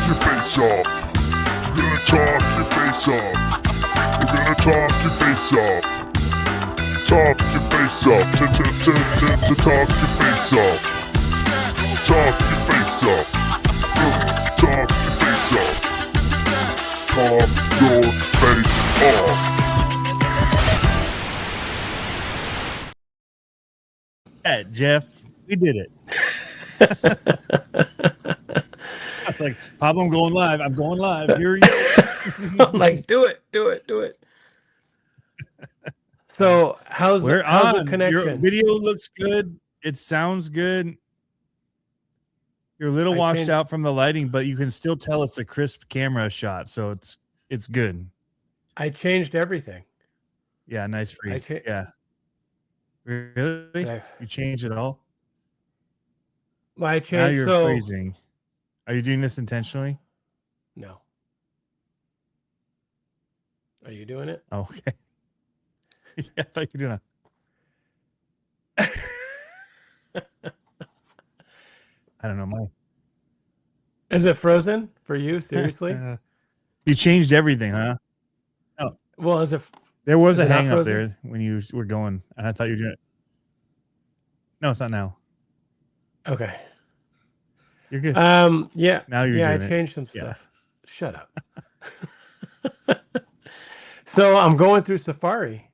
your face off. We're gonna talk your face off. We're gonna talk your face off. Talk your face off. Talk your face off. Talk your face off. Talk your face off. Talk your face off. Yeah, Jeff, we did it. It's like, Pablo, I'm going live. I'm going live. Here you go. I'm like, do it. So how's We're the on. Your connection? video looks good. It sounds good. You're a little washed out from the lighting, but you can still tell it's a crisp camera shot, so it's good. I changed everything. Yeah, nice freeze. Yeah. Really? You changed it all? Well, I changed. Now you're freezing. Are you doing this intentionally? No. Are you doing it? Oh, okay. Yeah, I thought you were doing it. I don't know, Mike. Is it frozen for you? Seriously? You changed everything, huh? Oh. Well, there was a hang up there when you were going, and I thought you were doing it. No, it's not now. Okay. You're good. Yeah. Now you're doing it. I changed some stuff. Shut up. So I'm going through Safari.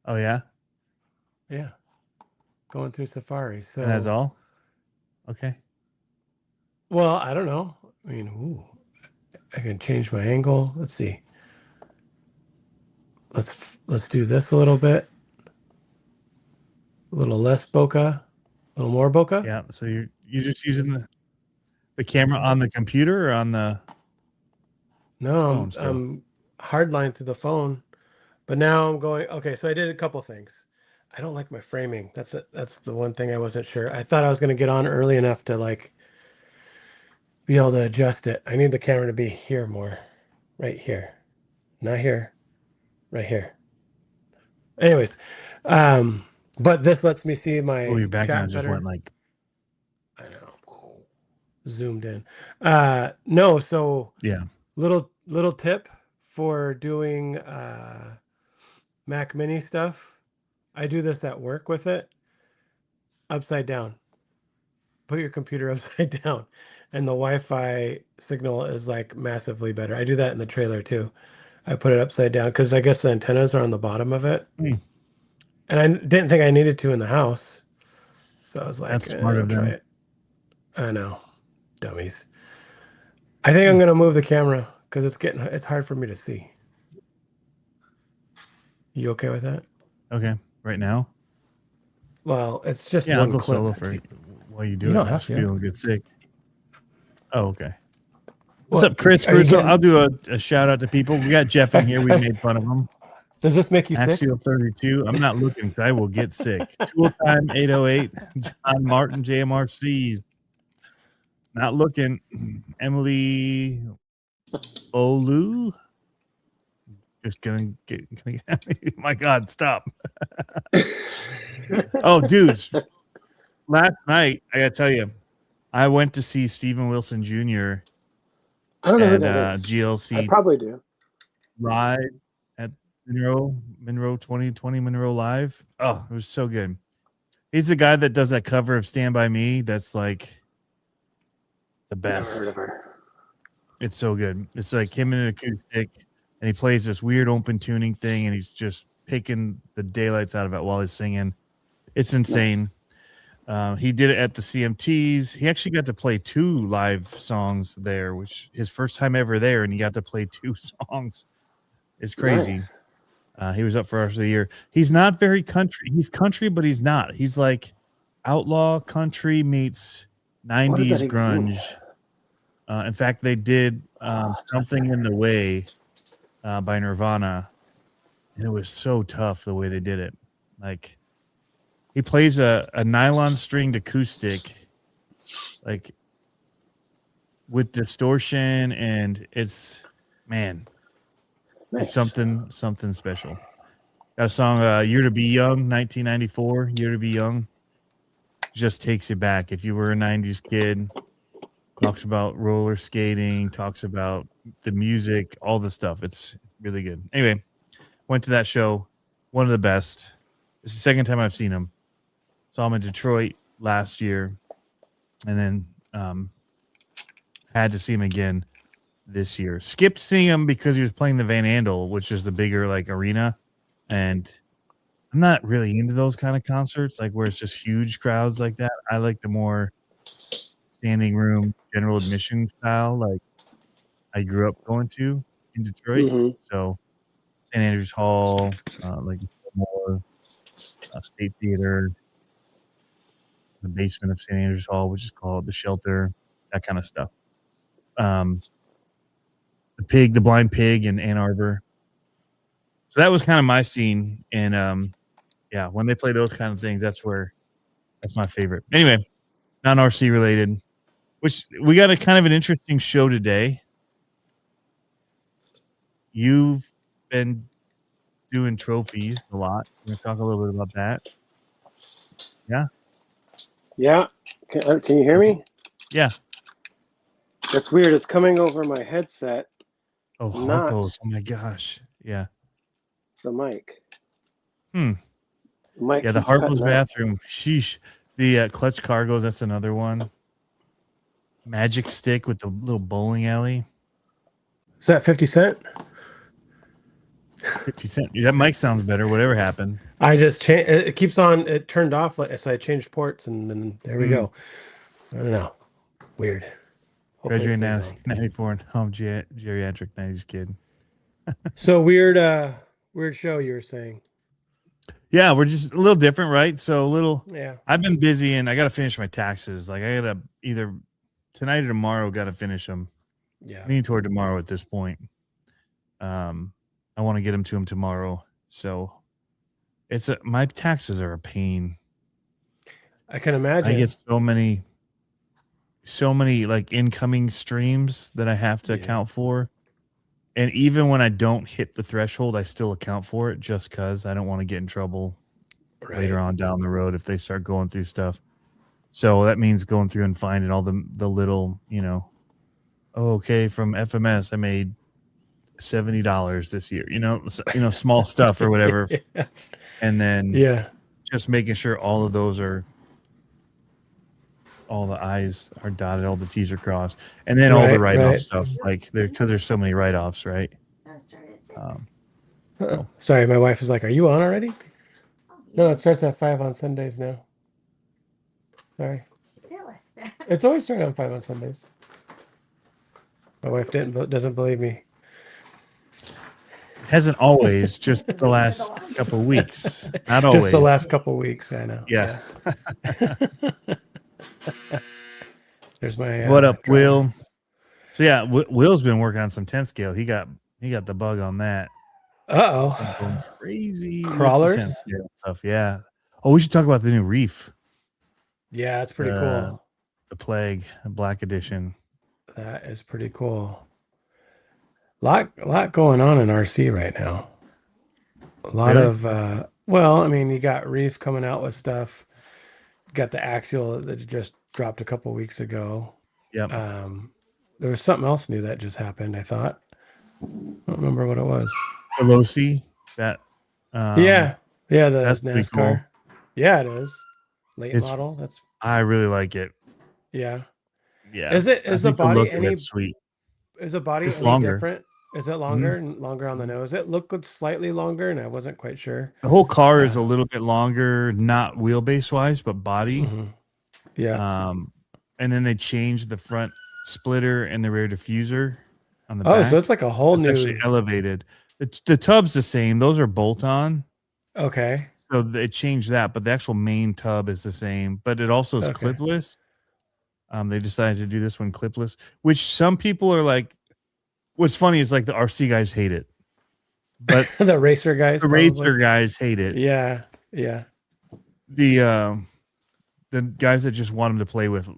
Oh, yeah? Yeah. Going through Safari. So and that's all? Okay. Well, I don't know. I mean, I can change my angle. Let's see. Let's do this a little bit. A little less bokeh, a little more bokeh. Yeah. So you're just using the camera on the computer or on the? No, I'm hardlined to the phone, but now I'm going. Okay, so I did a couple things. I don't like my framing. That's the one thing I wasn't sure. I thought I was going to get on early enough to like be able to adjust it. I need the camera to be here more, right here, not here, right here. Anyways, but this lets me see my. Oh, your background just went like. I know. Zoomed in. No, so yeah. Little tip for doing Mac Mini stuff. I do this at work with it. Upside down. Put your computer upside down, and the Wi-Fi signal is like massively better. I do that in the trailer too. I put it upside down because I guess the antennas are on the bottom of it. And I didn't think I needed to in the house. So I was like, that's smart of them. Try it. I know. Dummies. I think I'm going to move the camera because it's hard for me to see. You okay with that? Okay. Right now? Well, it's just I'll go solo for while you do it. Don't have to. You'll get sick. Oh, okay. What's up, Chris? I'll do a shout out to people. We got Jeff in here. We made fun of him. Does this make you Axial sick? 32. I'm not looking because I will get sick. Tool Time 808. John Martin, JMRCs. Not looking. Emily Olu. Just gonna get my God, stop. Oh, dudes. Last night, I gotta tell you, I went to see Steven Wilson Jr. I don't know who that is. GLC. I probably do. Live at Monroe 2020 Monroe Live. Oh, it was so good. He's the guy that does that cover of Stand By Me. That's like the best. Never heard of her. It's so good. It's like him in an acoustic, and he plays this weird open tuning thing, and he's just picking the daylights out of it while he's singing. It's insane. Nice. He did it at the CMTs. He actually got to play 2 live songs there, which his first time ever there, and he got to play 2 songs. It's crazy. Nice. He was up for Artist of the Year. He's not very country. He's country, but he's not. He's like outlaw country meets 90s grunge. In fact, they did Something in the Way by Nirvana, and it was so tough the way they did it. Like, he plays a nylon stringed acoustic, like with distortion, and it's nice. It's something special. Got a song, Year to Be Young, 1994, Year to Be Young. just takes you back. If you were a 90s kid, talks about roller skating, talks about the music, all the stuff. It's really good. Anyway, went to that show. One of the best. It's the second time I've seen him. Saw him in Detroit last year, and then had to see him again this year. Skipped seeing him because he was playing the Van Andel, which is the bigger like arena, and I'm not really into those kind of concerts, like where it's just huge crowds like that. I like the more standing room, general admission style, like I grew up going to in Detroit. Mhm. So St. Andrews Hall, like more State Theater, the basement of St. Andrews Hall, which is called the Shelter, that kind of stuff. The Blind Pig in Ann Arbor. So that was kind of my scene. And yeah, when they play those kind of things, that's my favorite. Anyway, non-RC related, which we got a kind of an interesting show today. You've been doing trophies a lot. We're going to talk a little bit about that. Yeah. Yeah. Can you hear me? Yeah. That's weird. It's coming over my headset, Oh, Not- Harpo's. Oh my gosh. Yeah. the mic. Hmm. The mic Yeah, the keeps Harpo's cutting out. bathroom. Sheesh. The Clutch Cargos, that's another one. Magic Stick with the little bowling alley. Is that 50 Cent? 50 Cent. That mic sounds better. Whatever happened. I just changed. It keeps on. It turned off. So I changed ports, and then there we go. I don't know. Weird. Hopefully it Graduated stays on. 94 and home geriatric 90s kid. So weird. Weird show you were saying. Yeah, we're just a little different, right? So a little. Yeah. I've been busy and I got to finish my taxes. Like I got to either tonight or tomorrow, got to finish them. Yeah. Leaning toward tomorrow at this point. I want to get them to him tomorrow. So my taxes are a pain. I can imagine. I get so many like incoming streams that I have to Yeah. account for. And even when I don't hit the threshold, I still account for it just because I don't want to get in trouble Right. later on down the road if they start going through stuff. So that means going through and finding all the little, okay, from FMS I made $70 this year, small stuff or whatever. Yeah. And then Yeah. just making sure all of those all the I's are dotted, all the T's are crossed, and then all the Right, write-off right. stuff, like because there's so many write-offs, right? Sorry, my wife is like, "Are you on already?" No, it starts at 5 on Sundays now. Sorry, it's always started on 5 on Sundays. My wife doesn't believe me. Hasn't always, just the last couple of weeks. Not always. Just the last couple weeks, I know. Yeah. There's my. What up, driver. Will? So yeah, Will's been working on some 10 scale. He got the bug on that. Been going Uh-oh. crazy with the Crawlers? 10 scale stuff. Yeah. Oh, we should talk about the new Reef, Yeah, it's pretty cool. the Plague, the Black Edition. That is pretty cool. Lot going on in RC right now. A lot Really? of well, I mean, you got Reef coming out with stuff. You got the Axial that just dropped a couple weeks ago. Yep. There was something else new that just happened, I thought. I don't remember what it was. Veloci, that. Yeah, the that's pretty NASCAR. cool. Yeah, it is. Late It's- model. That's I really like it. yeah. Yeah. Is it I is the think body look of any it's sweet. is the body It's any longer. different? Is it longer and longer on the nose? It looked slightly longer, and I wasn't quite sure. The whole car is a little bit longer, not wheelbase wise, but body. Mhm. Yeah. And then they changed the front splitter and the rear diffuser on the Oh, back. so it's like a whole It's new. actually elevated. The tub's the same. Those are bolt on. Okay. So they changed that, but the actual main tub is the same. But it also is Okay. clipless. They decided to do this one clipless, which some people are like. What's funny is like the RC guys hate it, but The racer guys. the probably. racer guys hate it. Yeah. Yeah. The guys that just want them to play with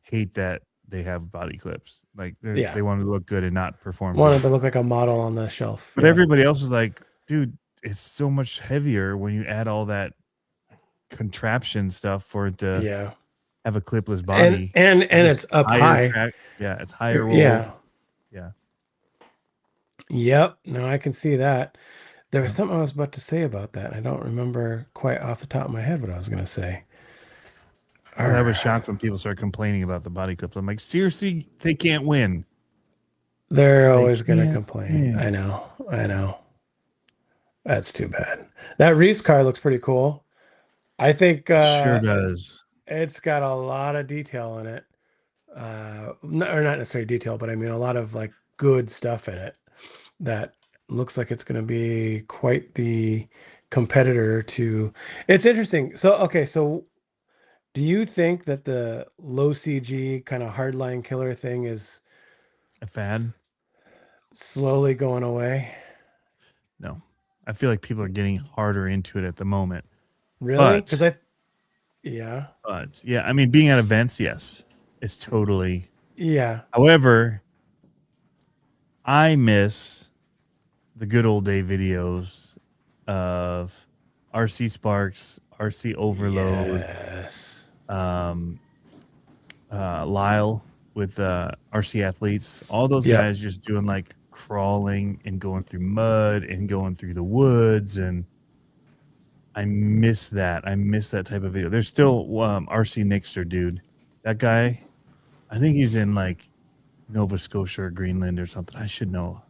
hate that they have body clips. Like Yeah. they want to look good and not perform. Wanted good. to look like a model on the shelf. But Yeah. everybody else is like, dude, it's so much heavier when you add all that contraption stuff for it to Yeah. have a clipless body. And just it's up high. Yeah, it's higher roll. Yeah. Yeah. Yep. No, I can see that. There was something I was about to say about that. I don't remember quite off the top of my head what I was going to say. I was shocked when people started complaining about the body clips. I'm like, seriously, they can't win. They're They always going to can't complain. win. I know. That's too bad. That Reese car looks pretty cool. I think Sure does. it's got a lot of detail in it. Or not necessarily detail, but I mean a lot of like good stuff in it that looks like it's going to be quite the competitor to. It's interesting. So okay, so do you think that the low CG kind of hardline killer thing is A fad? slowly going away? No. I feel like people are getting harder into it at the moment. Really? Because yeah. But yeah, I mean, being at events, yes, it's totally. Yeah. However, I miss the good old day videos of RC Sparks, RC Overload, Yes. Lyle with RC Athletes, all those Yep. guys just doing like crawling and going through mud and going through the woods, and I miss that. I miss that type of video. There's still RC Nixter, dude. That guy, I think he's in like Nova Scotia or Greenland or something. I should know.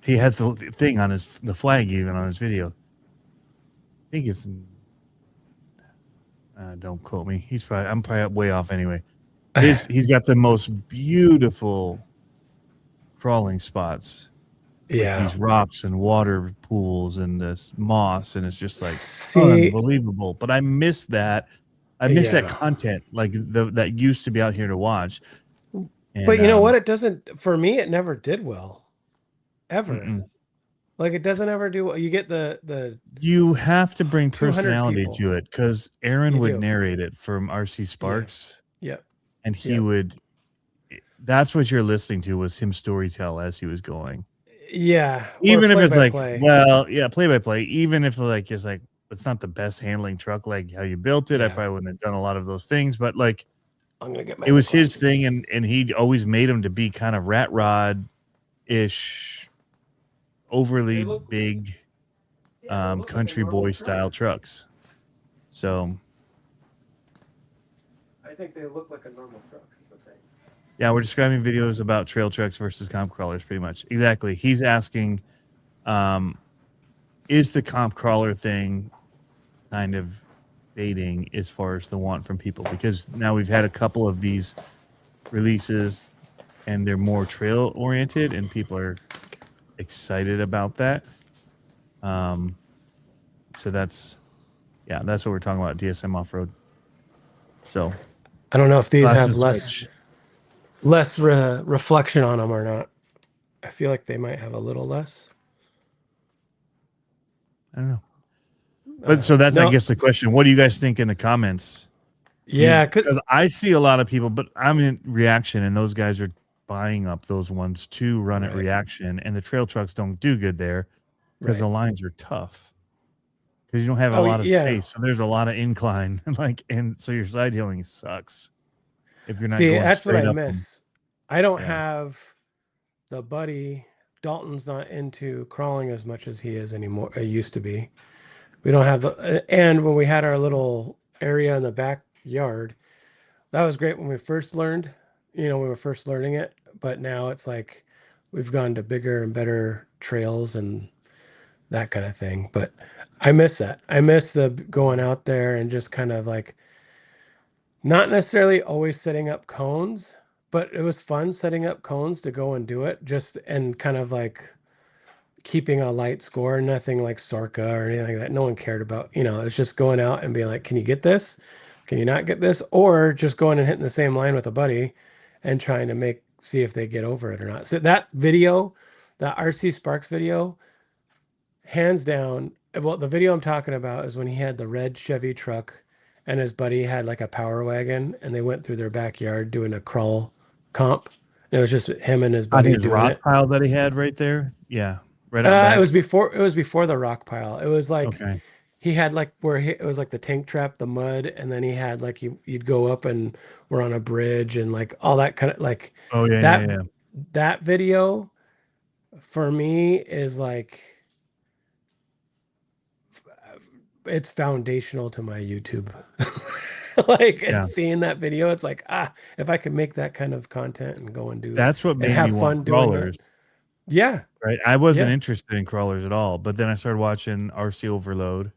He has the thing on the flag even on his video. I think it's. Don't quote me. I'm probably way off anyway. He's got the most beautiful crawling spots. Yeah. With these rocks and water pools and this moss, and it's just like See, unbelievable. But I miss that. I miss that Yeah. content, like that used to be out here to watch. And, but you know what? It doesn't. For me, it never did well. Ever. mm-mm. Like it doesn't ever do. You get the. You have to bring 200 personality people. to it, because Aaron You would do. narrate it from RC Sparks, Yep. and he Yep. would. That's what you're listening to, was him storytell as he was going. Yeah. or Even if it's like, play-by-play. well, yeah, play by play. Even if like it's like it's not the best handling truck like how you built it, I Yeah. probably wouldn't have done a lot of those things. But like, I'm gonna get my. it was his glasses. thing, and he always made him to be kind of rat rod ish, overly big country boy style trucks. So I think they look like a normal truck. Is the thing. yeah, we're describing videos about trail trucks versus comp crawlers, pretty much. Exactly. He's asking, is the comp crawler thing kind of fading as far as the want from people? Because now we've had a couple of these releases and they're more trail oriented, and people are excited about that. So that's what we're talking about, DSM off-road. So I don't know if these class have and less switch. reflection on them or not. I feel like they might have a little less. I don't know. But so that's, I no, guess, the question. What do you guys think in the comments? Yeah, Because I see a lot of people, but I'm in reaction, and those guys are buying up those ones to run at Right. reaction, and the trail trucks don't do good there because the Right. lines are tough. Because you don't have a Oh, lot of yeah. space, so there's a lot of incline, and so your side heeling sucks if you're not See, going that's what straight I up 'em. miss. I don't Yeah. have the buddy. Dalton's not into crawling as much as he is anymore. It used to be. We don't have the. And when we had our little area in the backyard, that was great when we first learned. You know, we were first learning it, but now it's like we've gone to bigger and better trails and that kind of thing. But I miss that. I miss the going out there and just kind of like not necessarily always setting up cones, but it was fun setting up cones to go and do it just and kind of like keeping a light score, nothing like Sorka or anything like that. No one cared about, it's just going out and being like, can you get this? Can you not get this? Or just going and hitting the same line with a buddy and trying to see if they get over it or not. So that video, that RC Sparks video, hands down, well, the video I'm talking about is when he had the red Chevy truck and his buddy had like a power wagon, and they went through their backyard doing a crawl comp. And it was just him and his On buddy his doing rock it. pile that he had right there, yeah, right out back. It was before the rock pile. It was like Okay, he had like where it was like the tank trap, the mud, and then he had like you'd go up and we're on a bridge and like all that kind of like Oh yeah, that yeah, yeah. that video for me is like it's foundational to my YouTube. Like Yeah. seeing that video, it's like if I could make that kind of content and go and do That's what and made me have want fun doing crawlers. it. Yeah, Right. I wasn't Yeah. interested in crawlers at all, but then I started watching RC Overload,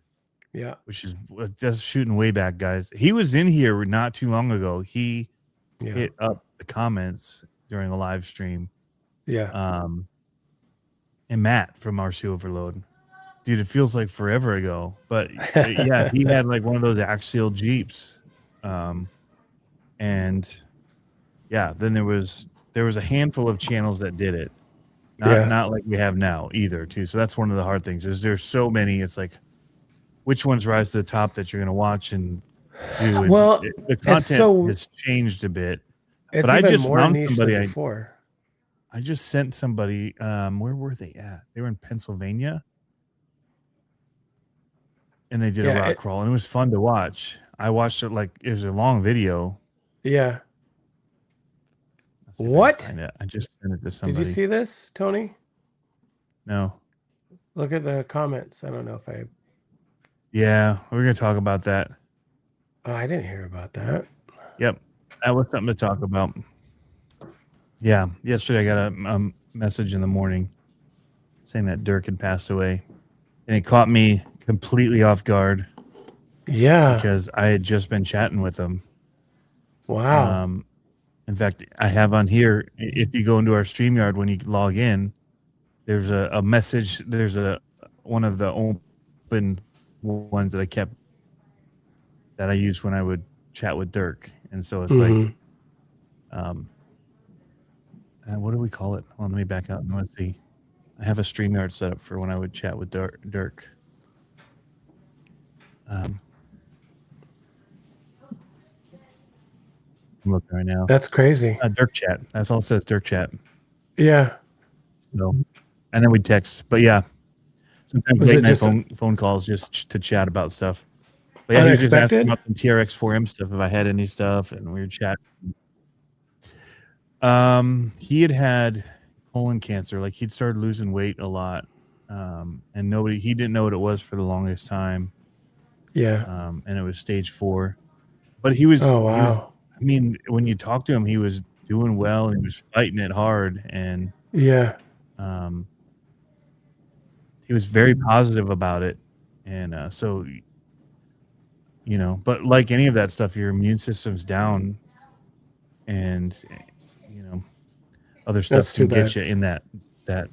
yeah, which is just shooting way back, guys. He was in here not too long ago. He yeah, hit up the comments during a live stream. yeah. And Matt from RC Overload. Dude, it feels like forever ago. But yeah, he had like one of those axial Jeeps. And yeah, then there was a handful of channels that did it. Not like we have now either, too. So that's one of the hard things is there's so many. It's like which ones rise to the top that you're gonna watch and do. And Well, the content has changed a bit. It's But I even just more found niche somebody than I before. I just sent somebody. Where were they at? They were in Pennsylvania, and they did a rock crawl, and it was fun to watch. I watched it like it was a long video. Yeah. Let's see if I can What? find it. I just sent it to somebody. Did you see this, Tony? No. Look at the comments. I don't know if I. Yeah, we're gonna talk about that. Oh, I didn't hear about that. Yep, that was something to talk about. Yeah, yesterday I got a message in the morning saying that Dirk had passed away, and it caught me completely off guard. Yeah. Because I had just been chatting with him. Wow. In fact, I have on here, if you go into our StreamYard, when you log in, there's a message. There's one of the open ones that I kept that I used when I would chat with Dirk. And so it's like, what do we call it? Hold on, let me back out and let's see. I have a StreamYard set up for when I would chat with Dirk. I'm looking right now. That's crazy. Dirk chat. That's all it says, Dirk chat. Yeah. So, and then we text. But yeah, sometimes late night phone calls just to chat about stuff. But yeah, he was just asking about some TRX4M stuff if I had any stuff, and we were chatting. He had colon cancer. Like he'd started losing weight a lot, and he didn't know what it was for the longest time. Yeah. And it was stage 4. But he was. Oh wow. I mean, when you talk to him, he was doing well and he was fighting it hard, and yeah, he was very positive about it. And so, you know, but like any of that stuff, your immune system's down, and you know, other stuff can get you in that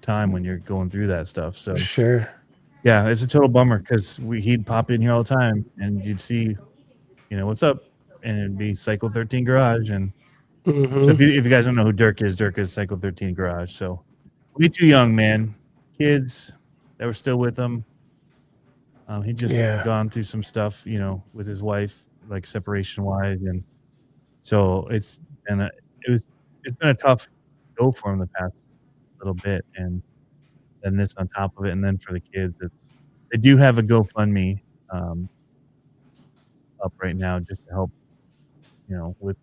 time when you're going through that stuff. So sure, yeah, it's a total bummer because he'd pop in here all the time, and you'd see, you know, what's up. And it'd be Cycle 13 Garage. And so if you guys don't know who Dirk is Cycle 13 Garage. So way too young, man. Kids that were still with him. He just gone through some stuff, you know, with his wife, like separation wise. And so it's been a tough go for him the past little bit. And then this on top of it. And then for the kids, they do have a GoFundMe up right now just to help, you know, with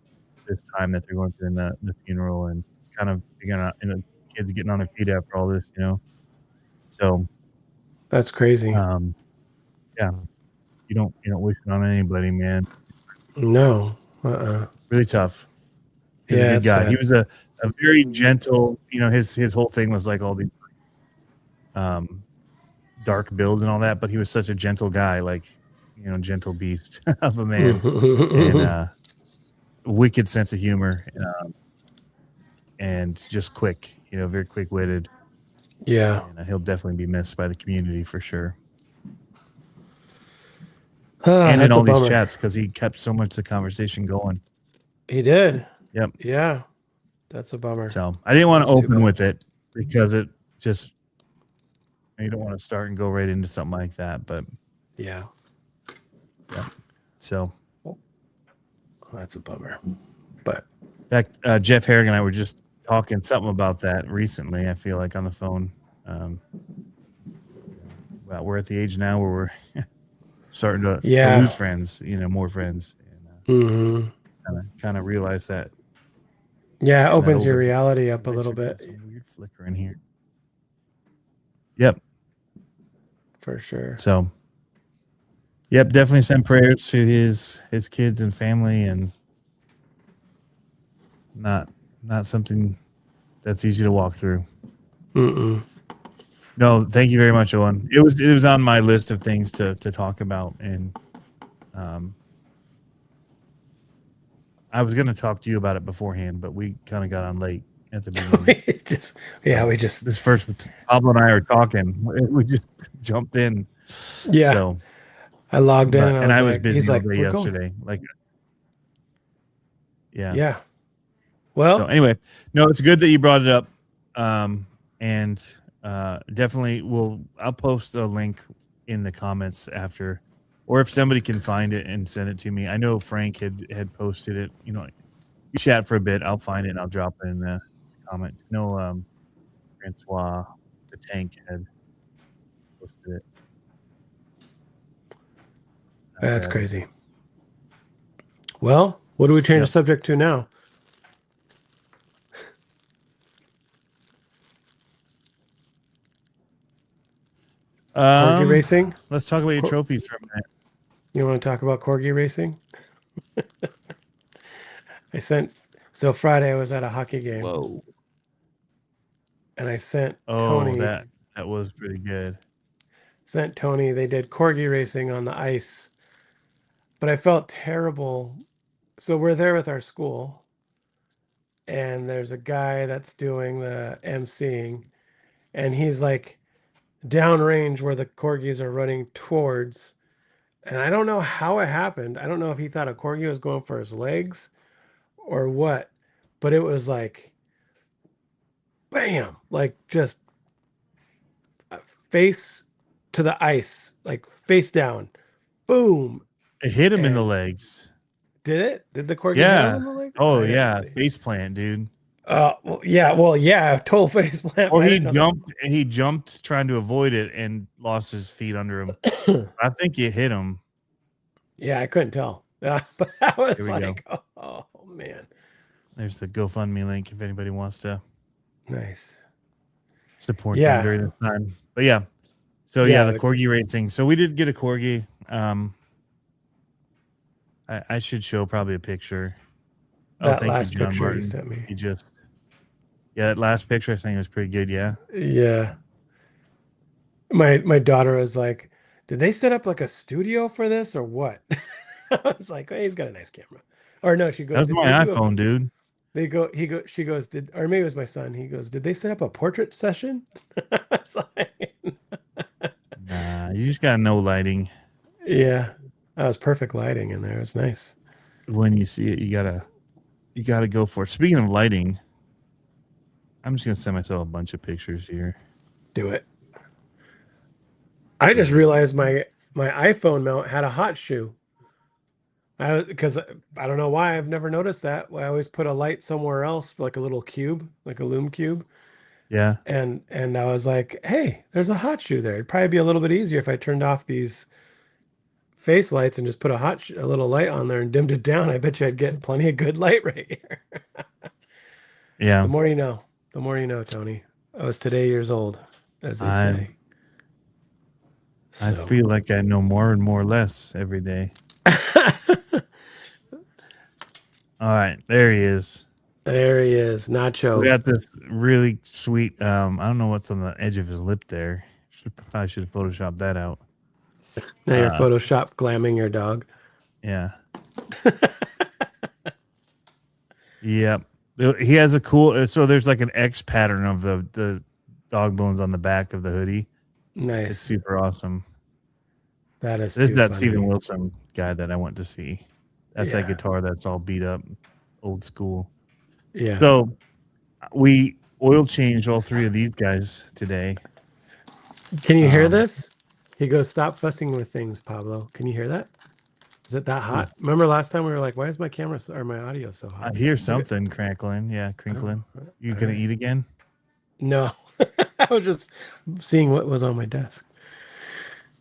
this time that they're going through in the funeral, and kind of figuring out, and the kids getting on their feet after all this, you know. So that's crazy. Yeah, you don't wish it on anybody, man. No. Really tough. He's a good guy. Sad. He was a very gentle, you know, his whole thing was like all these dark builds and all that, but he was such a gentle guy, like, you know, gentle beast of a man. And wicked sense of humor, and just quick, you know, very quick-witted. Yeah, and he'll definitely be missed by the community for sure. And in all these chats, because he kept so much of the conversation going. He did. Yep. Yeah, that's a bummer. So I didn't want to open with it because it just, you don't want to start and go right into something like that, but yeah. So. That's a bummer. But in fact, Jeff Harrigan and I were just talking something about that recently. I feel like on the phone. We're at the age now where we're starting to Yeah. lose friends, more friends, and Mm-hmm. kind of realize that. Yeah, it that opens your older- reality up a They little started bit, doing some weird flicker in here. Yep. for sure. So, yep, definitely send prayers to his kids and family, and not something that's easy to walk through. Mm-mm. No, thank you very much, Owen. It was on my list of things to talk about, and I was going to talk to you about it beforehand, but we kind of got on late at the beginning. we just This first, Pablo and I are talking. We just jumped in. Yeah. So I logged in and I was busy he's all like, day we're going. yesterday. Like, yeah. Yeah. Well, So anyway, no, it's good that you brought it up. And definitely I'll post a link in the comments after, or if somebody can find it and send it to me. I know Frank had posted it. You chat for a bit. I'll find it and I'll drop it in the comment. No, Francois the Tank had posted it. that's crazy. Well, what do we change the subject to now? Corgi racing? Let's talk about your trophies for a minute. You want to talk about corgi racing? So Friday I was at a hockey game. Whoa. And I sent Oh, Tony. that was pretty good. Sent Tony. They did corgi racing on the ice. But I felt terrible. So we're there with our school. And there's a guy that's doing the emceeing. And he's like downrange where the corgis are running towards. And I don't know how it happened. I don't know if he thought a corgi was going for his legs or what. But it was like, bam, like just face to the ice, like face down. Boom. It hit him in the legs. Did it? Did the corgi hit him in the leg? Oh, yeah. Face plant, dude. Well, yeah. Total face plant. Or he jumped trying to avoid it and lost his feet under him. I think it hit him. Yeah, I couldn't tell. But I was Here we like, go. oh, man. There's the GoFundMe link if anybody wants to Nice. support them during this time. But yeah. So the corgi racing. So we did get a corgi. I should show probably a picture. That last picture Martin. You sent me. That last picture I think was pretty good. Yeah. Yeah. My daughter was like, did they set up like a studio for this or what? I was like, hey, he's got a nice camera. Or no, she goes, that's my iPhone, dude. She goes, or maybe it was my son. He goes, did they set up a portrait session? I was like, nah, you just got no lighting. Yeah. That was perfect lighting in there. It was nice. When you see it, you gotta go for it. Speaking of lighting, I'm just gonna send myself a bunch of pictures here. Do it. I just realized my iPhone mount had a hot shoe. Because I don't know why I've never noticed that. I always put a light somewhere else, like a little cube, like a lume cube. Yeah. And I was like, hey, there's a hot shoe there. It'd probably be a little bit easier if I turned off these face lights and just put a little light on there and dimmed it down. I bet you I'd get plenty of good light right here. Yeah. The more you know. The more you know, Tony. I was today years old, as they say. I feel like I know more and more less every day. All right, there he is. There he is, Nacho. We got this really sweet. I don't know what's on the edge of his lip there. Probably should have photoshopped that out. Now you're Photoshop glamming your dog. Yeah. Yep. He has a cool. So there's like an X pattern of the dog bones on the back of the hoodie. Nice. It's super awesome. This is that Steven Wilson guy that I went to see. That's that guitar that's all beat up, old school. Yeah. So we oil changed all three of these guys today. Can you hear this? He goes, stop fussing with things, Pablo. Can you hear that? Is it that hot? Remember last time we were like, why is my camera or my audio so hot? I hear something crackling. Yeah, crinkling. You gonna eat again? No. I was just seeing what was on my desk.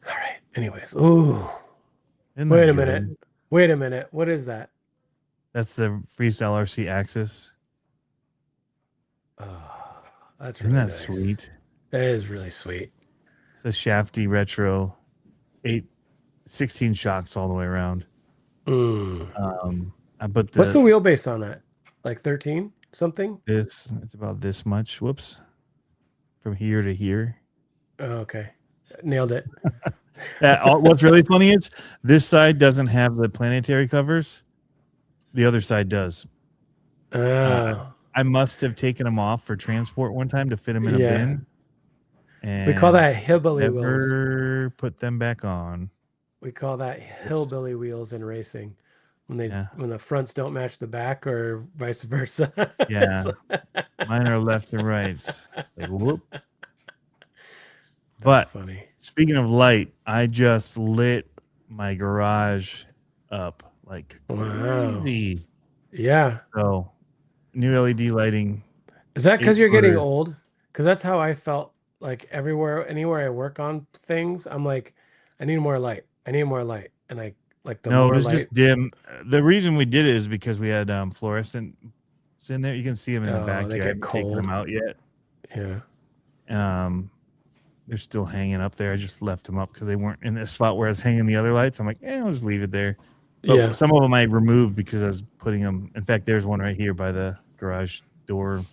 All right. Anyways. Ooh. Isn't Wait that a good? minute. Wait a minute. What is that? That's the Freestyle RC Axis. Oh, that's Isn't really that nice. sweet? That is really sweet. It's a shafty retro, 16 shocks all the way around. Mm. I put What's the wheelbase on that? Like 13 something? it's about this much. Whoops. From here to here. Oh, okay. Nailed it. What's really funny is this side doesn't have the planetary covers. The other side does. Oh, I must have taken them off for transport one time to fit them in a yeah. bin. And We call that hillbilly wheels. never put them back on. We call that hillbilly wheels in racing. When the fronts don't match the back or vice versa. Yeah. Mine are left and right. It's like, whoop. That's But funny. speaking of light, I just lit my garage up like Wow. crazy. Yeah. So new LED lighting. Is that because you're getting 8-footer. old? Because that's how I felt like anywhere I work on things, I'm like, I need more light. I need more light. And I like the No, more it was light. just dim. The reason we did it is because we had fluorescent in there. You can see them in the back they here. I get haven't taken cold. them out yet. Yeah. They're still hanging up there. I just left them up because they weren't in the spot where I was hanging the other lights. I'm like, I'll just leave it there. But Yeah. some of them I removed because I was putting them. In fact, there's one right here by the garage door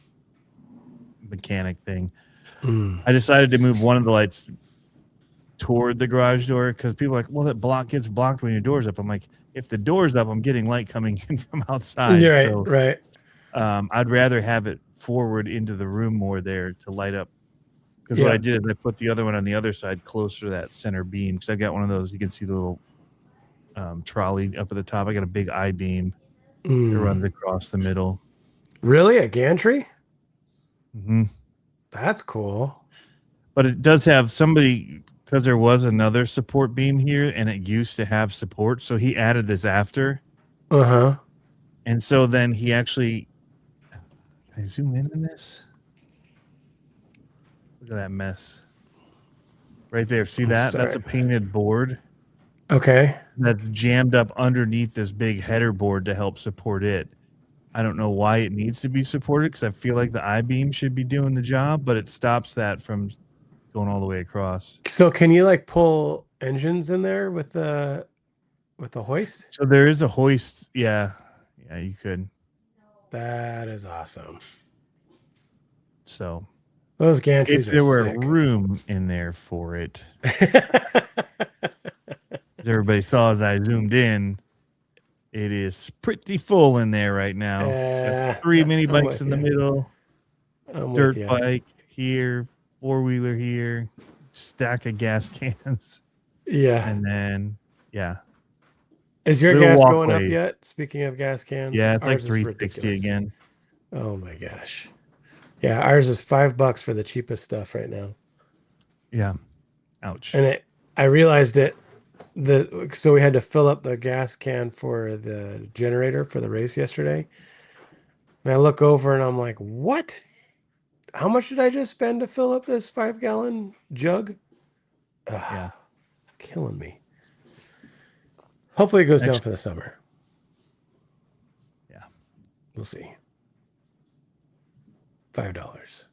mechanic thing. Mm. I decided to move one of the lights toward the garage door because people are like, well, that gets blocked when your door's up. I'm like, if the door's up, I'm getting light coming in from outside. Right, so right. I'd rather have it forward into the room more there to light up. Because what I did is I put the other one on the other side closer to that center beam. Because I got one of those. You can see the little trolley up at the top. I got a big I-beam that runs across the middle. Really? A gantry? Mm-hmm. That's cool. But it does have somebody, because there was another support beam here and it used to have support. So he added this after. Uh-huh. And so then he actually, can I zoom in on this? Look at that mess. Right there. See that? That's a painted board. Okay. That's jammed up underneath this big header board to help support it. I don't know why it needs to be supported because I feel like the I-beam should be doing the job, but it stops that from going all the way across. So can you like pull engines in there with the hoist? So there is a hoist. Yeah. Yeah, you could. That is awesome. So those gantries if there were sick. room in there for it. As everybody saw as I zoomed in, it is pretty full in there right now. 3 mini bikes in the middle, dirt bike here, 4-wheeler here, stack of gas cans. Yeah. And then, yeah. Is your gas going up yet? Speaking of gas cans. Yeah, it's like 360 again. Oh my gosh. Yeah, ours is $5 for the cheapest stuff right now. Yeah. Ouch. And I realized it. So we had to fill up the gas can for the generator for the race yesterday. And I look over and I'm like, what? How much did I just spend to fill up this 5-gallon jug? Yeah. Killing me. Hopefully it goes down for the summer. Yeah. We'll see. $5.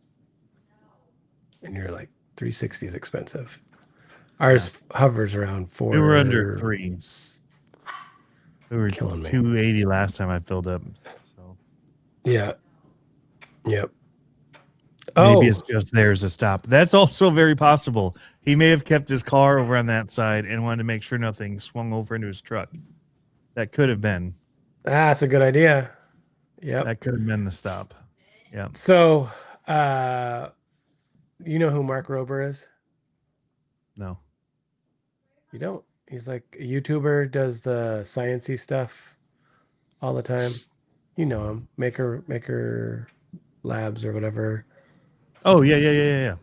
And you're like, 360 is expensive. Ours hovers around 4. We were under 3. We were killing me. 280 last time I filled up. So yeah. Yep. Maybe it's just there's a stop. That's also very possible. He may have kept his car over on that side and wanted to make sure nothing swung over into his truck. That could have been. That's a good idea. Yeah. That could have been the stop. Yeah. So, you know who Mark Rober is? No. You don't? He's like a YouTuber, does the science-y stuff all the time. You know him. Maker Labs or whatever. Oh, yeah.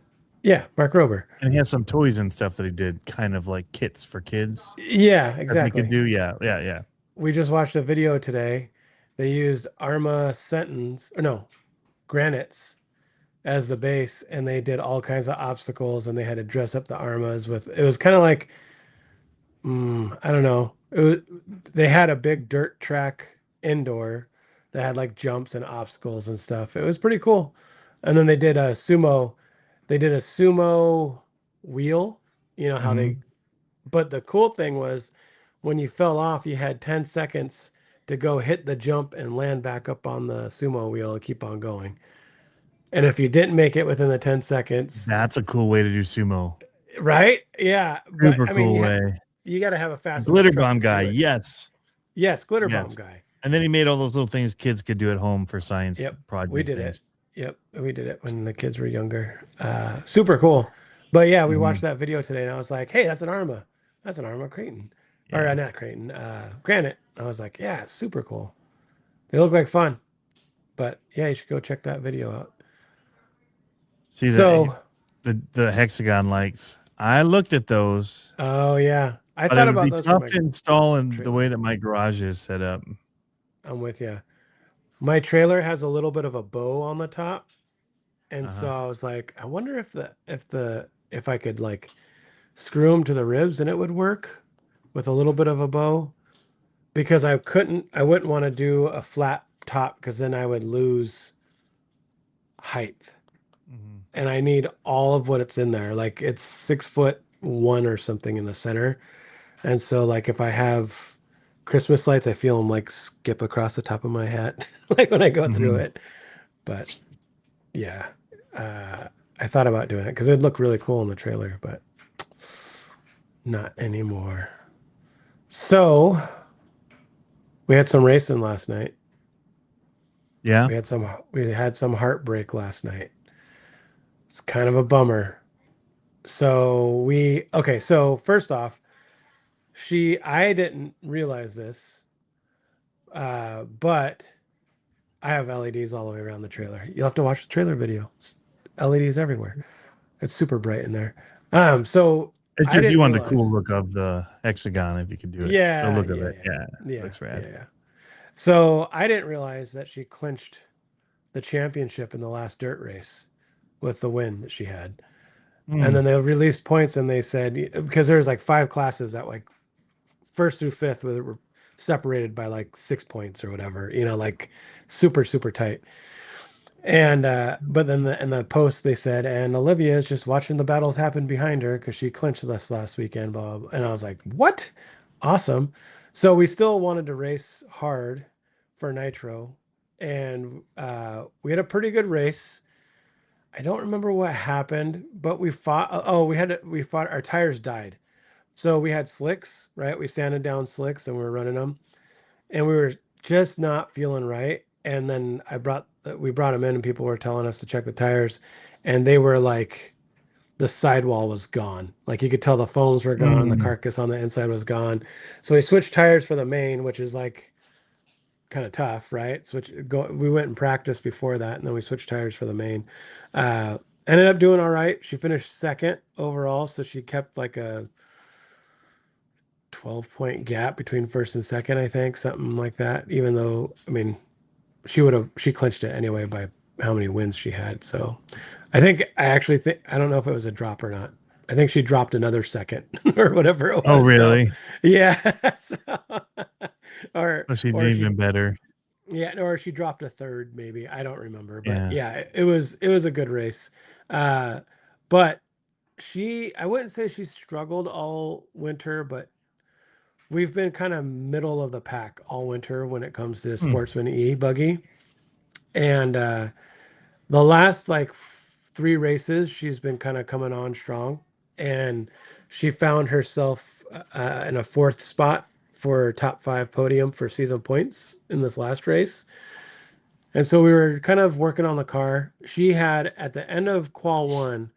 Yeah, Mark Rober. And he has some toys and stuff that he did, kind of like kits for kids. Yeah, exactly. He could do, yeah. We just watched a video today. They used granites as the base, and they did all kinds of obstacles, and they had to dress up the Armas with. It was kind of like, I don't know. They had a big dirt track indoor that had like jumps and obstacles and stuff. It was pretty cool. And then they did a sumo. They did a sumo wheel. You know how they. Mhm. But the cool thing was, when you fell off, you had 10 seconds to go hit the jump and land back up on the sumo wheel and keep on going. And if you didn't make it within the 10 seconds, That's a cool way to do sumo. right? Yeah, but Super I mean, cool way. you got to have a fast enough Glitter truck bomb to guy. do it. Yes. Yes, glitter bomb Yes. guy. And then he made all those little things kids could do at home for science Yep, project we did things. it. Yep, we did it when the kids were younger. Super cool. But yeah, we Mhm. watched that video today, and I was like, "Hey, that's an Arma. That's an Arma Creighton, or Yeah. not Creighton, Granite." I was like, "Yeah, it's super cool. They look like fun." But yeah, you should go check that video out. See So, the hexagon lights. I looked at those, oh yeah, I but thought it would about be those for tough my to install in the trailer. way that my garage is set up. I'm with you. My trailer has a little bit of a bow on the top, and so Uh-huh. I was like, I wonder if I could like screw them to the ribs and it would work with a little bit of a bow, because I wouldn't want to do a flat top because then I would lose height, Mhm. and I need all of what it's in there. Like it's 6'1" or something in the center, and so like if I have Christmas lights, I feel them like skip across the top of my hat like when I go through Mhm. it. But yeah, uh, I thought about doing it because it'd look really cool in the trailer, but not anymore. So we had some racing last night. Yeah. We had some heartbreak last night. It's kind of a bummer. So first off, I didn't realize this, but I have LEDs all the way around the trailer. You'll have to watch the trailer video. It's LEDs everywhere. It's super bright in there. So It's I just you didn't want the cool realize. look of the hexagon if you could do it. The Yeah, look of yeah, it. yeah, Yeah. yeah, Looks rad. yeah. So I didn't realize that she clinched the championship in the last dirt race with the win that she had. And Mm. then they released points, and they said, because there's like 5 classes that like first through fifth were separated by like 6 points or whatever, like super, super tight. And but then in the post they said, and Olivia is just watching the battles happen behind her because she clinched this last weekend, blah, blah, blah. And I was like, what? Awesome. So we still wanted to race hard for Nitro, and we had a pretty good race. I don't remember what happened, but we fought. Oh, we fought. Our tires died, so we had slicks, right? We sanded down slicks and we were running them, and we were just not feeling right. And then we brought them in, and people were telling us to check the tires, and they were like, the sidewall was gone. Like you could tell the foams were gone, the Mm. carcass on the inside was gone. So we switched tires for the main, which is like kind of tough, right? We went and practiced before that, and then we switched tires for the main. Uh, Ended up doing all right. She finished second overall, so she kept like a 12-point gap between first and second, I think, something like that. Even though, I mean, she clinched it anyway by how many wins she had. So I don't know if it was a drop or not. I think she dropped another second or whatever it was. Oh, So, really? yeah. So, or So she or did she even better. Yeah, or she dropped a third, maybe. I don't remember, but Yeah. yeah, it was a good race. But I wouldn't say she struggled all winter, but we've been kind of middle of the pack all winter when it comes to Hmm. Sportsman E buggy. And the last like 3 races, she's been kind of coming on strong, and she found herself in a 4th spot for top 5 podium for season points in this last race. And so we were kind of working on the car. She had, at the end of qual 1,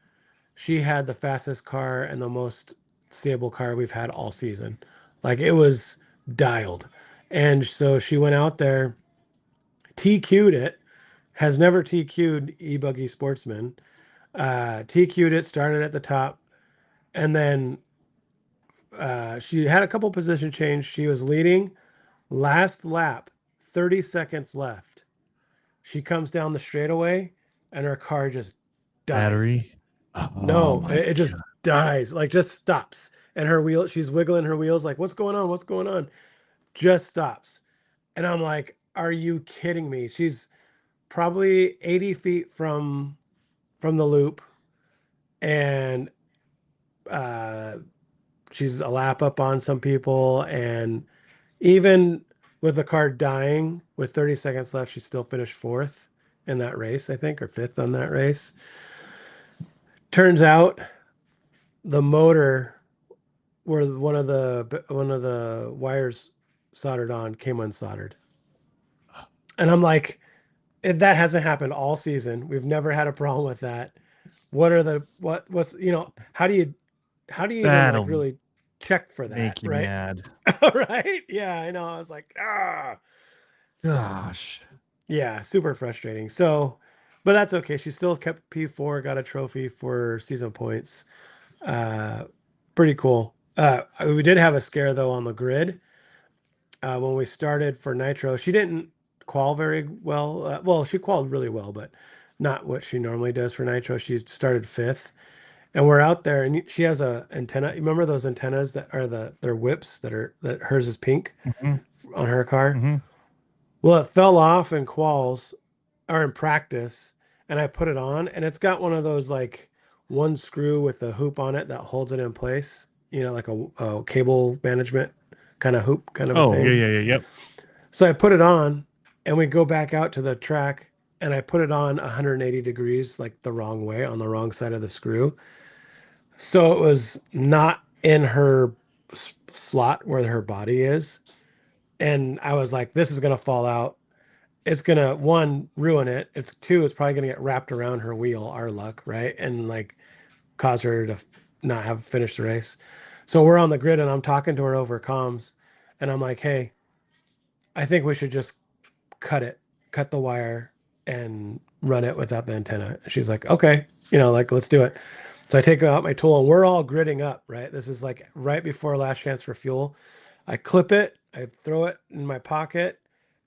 she had the fastest car and the most stable car we've had all season. Like it was dialed. And so she went out there, TQ'd it, has never TQ'd E-Buggy Sportsman. TQ'd it, started at the top, and then she had a couple position change. She was leading last lap, 30 seconds left. She comes down the straightaway, and her car just dies. Battery. Oh No, my it just God. dies, like just stops. and her wheel, she's wiggling her wheels like, what's going on? What's going on? Just stops. And I'm like, are you kidding me? She's probably 80 feet from the loop, and she's a lap up on some people, and even with the car dying with 30 seconds left, she still finished fourth in that race, I think, or fifth on that race. Turns out the motor where one of the wires soldered on came unsoldered. And I'm like, that hasn't happened all season. We've never had a problem with that. What's how do you even That'll like really check for that, make you right? mad. Right? Yeah, I know. I was like, So, Gosh. yeah, super frustrating. So, but that's okay. She still kept P4, got a trophy for season points. Pretty cool. We did have a scare though on the grid. When we started for Nitro, she didn't qual very well. Well, she qualified really well, but not what she normally does for Nitro. She started fifth, and we're out there, and she has a antenna. You remember those antennas that are they're whips that hers is pink Mhm, on her car? mhm. Well, it fell off in quals or in practice, and I put it on, and it's got one of those like one screw with a hoop on it that holds it in place. Like a cable management kind of hoop kind of a Oh, thing. yeah. Yep. So I put it on, and we go back out to the track, and I put it on 180 degrees, like the wrong way, on the wrong side of the screw. So it was not in her slot where her body is. And I was like, this is going to fall out. It's going to, one, ruin it. It's two, it's probably going to get wrapped around her wheel, our luck, right? And like cause her to not have finished the race. So we're on the grid, and I'm talking to her over comms, and I'm like, hey, I think we should just cut the wire and run it without the antenna. She's like, okay, like, let's do it. So I take out my tool, and we're all gridding up, right? This is like right before last chance for fuel. I clip it, I throw it in my pocket,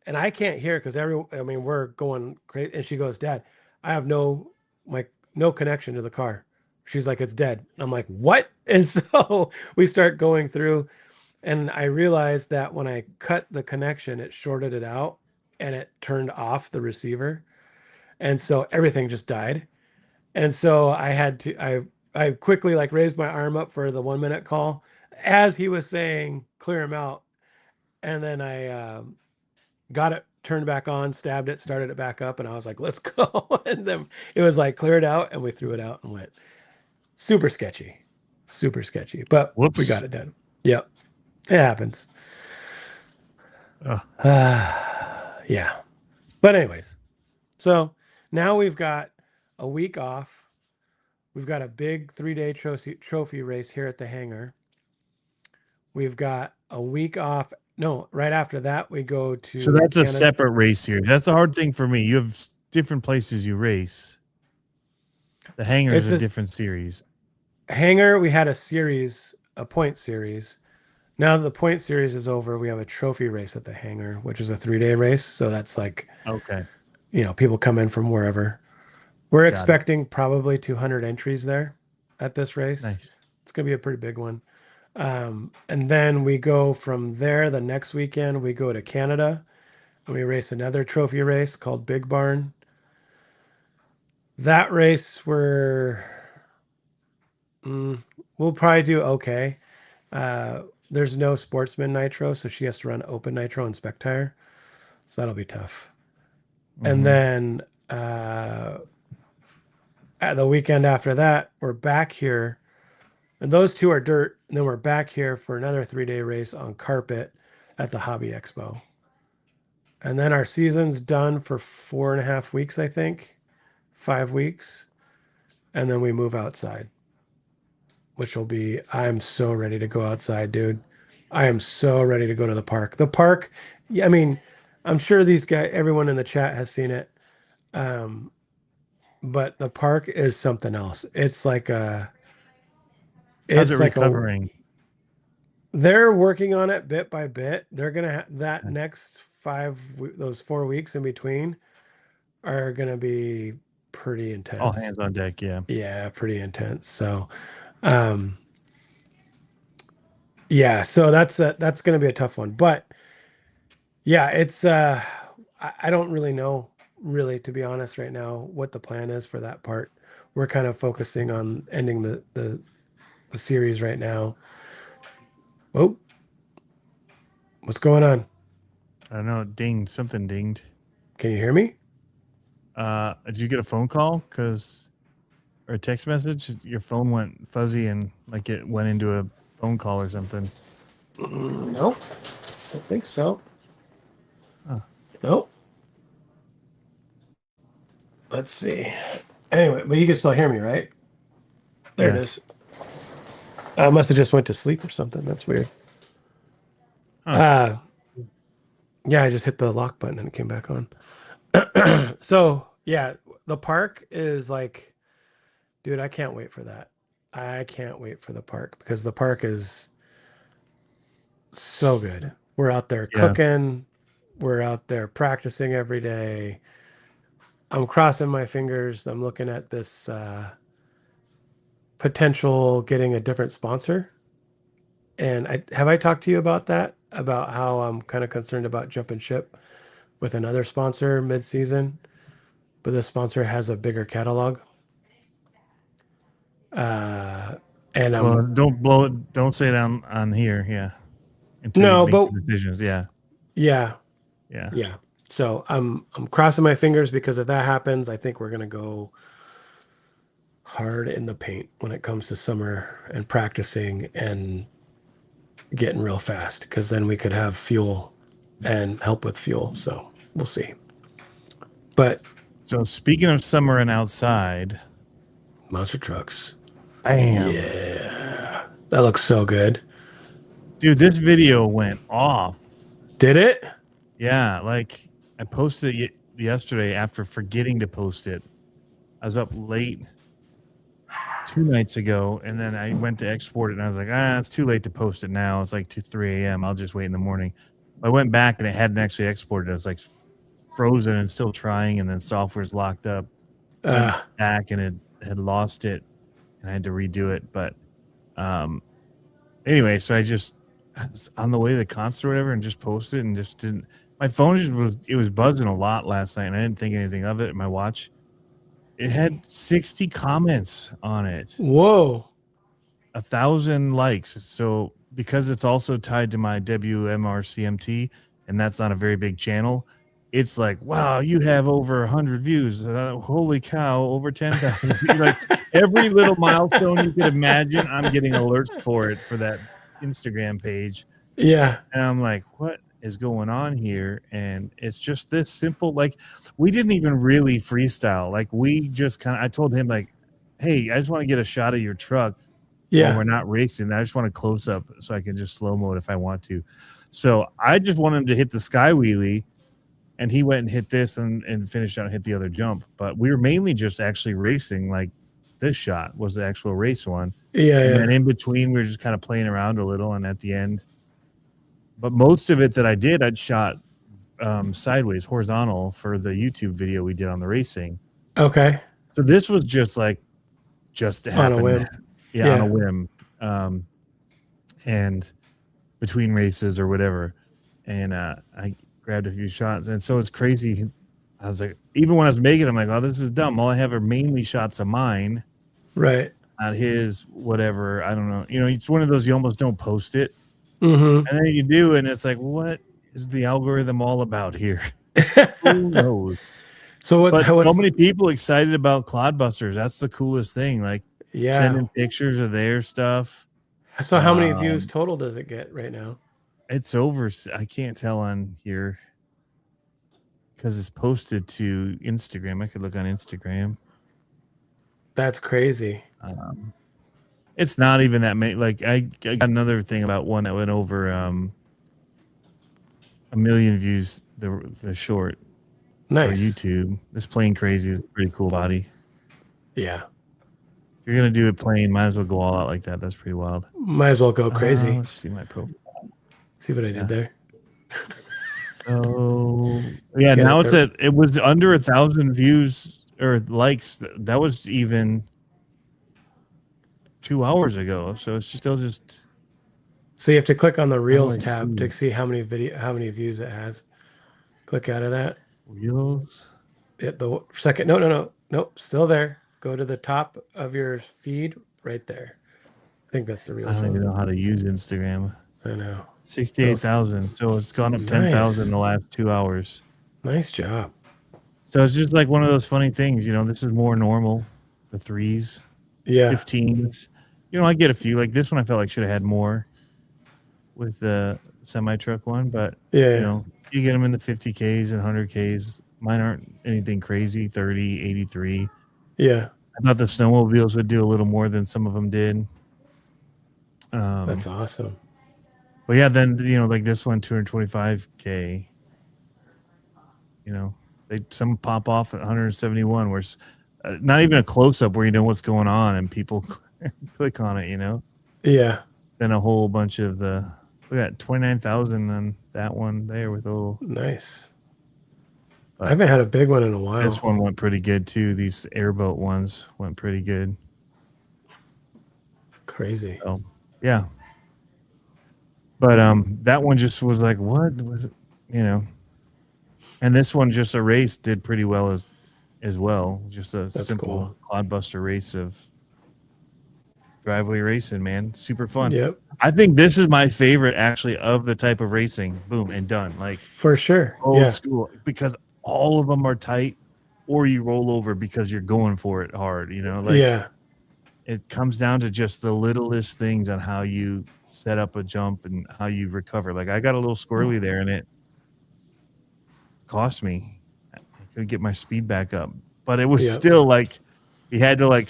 and I can't hear because we're going crazy. And she goes, Dad, I have no connection to the car. She's like, it's dead. I'm like, what? And so we start going through, and I realized that when I cut the connection, it shorted it out, and it turned off the receiver. And so everything just died. And so I quickly like raised my arm up for the 1 minute call as he was saying, clear him out. And then I got it turned back on, stabbed it, started it back up. And I was like, let's go. And then it was like cleared out, and we threw it out and went. Super sketchy, but we Whoops. got it done. Yep. It happens. Ugh. Yeah. But anyways, so now we've got a week off. We've got a big 3-day trophy race here at the hangar. We've got a week off. No, right after that, we go to. So that's a Canada. separate race here. That's the hard thing for me. You have different places you race. The hangar is a different series. Hangar, we had a point series. Now that the point series is over, we have a trophy race at the hangar, which is a 3-day race. So that's like, okay, people come in from wherever. We're Got expecting probably 200 entries there at this race. nice. It's going to be a pretty big one. And then we go from there the next weekend, we go to Canada, and we race another trophy race called Big Barn. That race we'll probably do okay. There's no Sportsman Nitro, so she has to run Open Nitro and Spec Tire. So that'll be tough. And then at the weekend after that, we're back here. And those two are dirt. And then we're back here for another 3-day race on carpet at the Hobby Expo. And then our season's done for 4.5 weeks, I think. 5 weeks. And then we move outside, which will be, I'm so ready to go outside, dude. I am so ready to go to the park. The park, I mean, I'm sure everyone in the chat has seen it. But the park is something else. It's like how's it recovering? They're working on it bit by bit. They're gonna that next those 4 weeks in between are gonna be pretty intense. All hands on deck, yeah. Yeah, pretty intense. So, Yeah, so that's going to be a tough one. But yeah, it's I don't really know, really, to be honest, right now what the plan is for that part. We're kind of focusing on ending the series right now. Oh, what's going on? I don't know. Dinged. Something dinged. Can you hear me? Did you get a phone call? Or a text message? Your phone went fuzzy and like it went into a phone call or something. No, I don't think so. Huh. Nope. Let's see. Anyway, but you can still hear me, right? There Yeah. it is. I must have just went to sleep or something. That's weird. Huh. Yeah, I just hit the lock button and it came back on. So yeah, the park is like, dude, I can't wait for that. I can't wait for the park because the park is so good. We're out there Yeah. cooking. We're out there practicing every day. I'm crossing my fingers. I'm looking at this potential getting a different sponsor. And have I talked to you about that? About how I'm kind of concerned about jumping ship with another sponsor mid-season, but the sponsor has a bigger catalog. And Well, I'm don't blow it. Don't say it on here. Yeah. Until no, you make but your decisions. Yeah. yeah, Yeah. yeah. So I'm crossing my fingers because if that happens, I think we're gonna go hard in the paint when it comes to summer and practicing and getting real fast because then we could have fuel and help with fuel. So we'll see. But So speaking of summer and outside, monster trucks. bam. Yeah. That looks so good. Dude, this video went off. Did it? Yeah, like I posted it yesterday after forgetting to post it. I was up late 2 nights ago, and then I went to export it, and I was like, it's too late to post it now. It's like 3 a.m. I'll just wait in the morning. I went back, and it hadn't actually exported. It was like frozen and still trying, and then software's locked up. Went back, and it had lost it, and I had to redo it. But anyway, so I was on the way to the concert or whatever and just posted and just didn't. My phone was buzzing a lot last night, and I didn't think anything of it. My watch, it had 60 comments on it. Whoa. 1,000 likes. So because it's also tied to my WMRCMT, and that's not a very big channel, it's like, wow, you have over 100 views. Holy cow, over 10,000. Like every little milestone you could imagine, I'm getting alerts for that Instagram page. Yeah. And I'm like, what is going on here? And it's just this simple. Like, we didn't even really freestyle. Like, we just I told him, like, hey, I just want to get a shot of your truck. Yeah. When we're not racing. I just want a close up so I can just slow mo it if I want to. So I just want him to hit the sky wheelie, and he went and hit this and finished out and hit the other jump. But we were mainly just actually racing. Like, this shot was the actual race one. Yeah. And Yeah. then in between, we were just kind of playing around a little, and at the end. But most of it that I did, I'd shot sideways, horizontal for the YouTube video we did on the racing. Okay. So this was just to happen. On a whim. Yeah, on a whim. And between races or whatever. And I grabbed a few shots. And so it's crazy. I was like, even when I was making it, I'm like, oh, this is dumb. All I have are mainly shots of mine. Right. Not his, whatever. I don't know. You know, it's one of those you almost don't post it. Mm-hmm. And then you do, and it's like, what is the algorithm all about here? Who knows? So so many people excited about Clodbusters. That's the coolest thing. Like, yeah, sending pictures of their stuff. So how many views total does it get right now? It's over. I can't tell on here because it's posted to Instagram. I could look on Instagram. That's crazy. It's not even that many. Like, I got another thing about one that went over 1 million views. The short. Nice. For YouTube. This Plane Crazy is a pretty cool body. Yeah. If you're gonna do it plain, might as well go all out like that. That's pretty wild. Might as well go crazy. Let's see my profile. See what I did there. So yeah, now it was under 1,000 views or likes. That was even 2 hours ago. So it's still just So you have to click on the Reels I tab see? to see how many views it has. Click out of that. Reels. Hit the second. Nope. Still there. Go to the top of your feed right there. I think that's the I Reels don't even one. know how to use Instagram. I know. 68,000. So it's gone up 10,000 in the last 2 hours. Nice job. So it's just like one of those funny things, you know. This is more normal. The 3s, Yeah. 15s. You know, I get a few. Like this one, I felt like should have had more with the semi truck one, but Yeah. you know, you get them in the 50Ks and 100Ks. Mine aren't anything crazy. 30, 83. Yeah. I thought the snowmobiles would do a little more than some of them did. That's awesome. But yeah, then you know, like this one, 225K. You know, some pop off at 171, where it's not even a close up where you know what's going on and people click on it. You know, Yeah. then a whole bunch of the we got 29,000 on that one there with a little. Nice. But I haven't had a big one in a while. this one went pretty good too. These airboat ones went pretty good. Crazy. So yeah. But that one just was like, what was it? You know, and this one just a race did pretty well as well. Just a That's simple cool. clodbuster race of driveway racing, man. Super fun. Yep. I think this is my favorite actually of the type of racing. Boom and done. Like For sure. old Yeah. school, because all of them are tight, or you roll over because you're going for it hard. You know, like Yeah. it comes down to just the littlest things on how you set up a jump and how you recover. Like I got a little squirrely there, and it cost me. I couldn't get my speed back up, but it was Yep. still like you had to like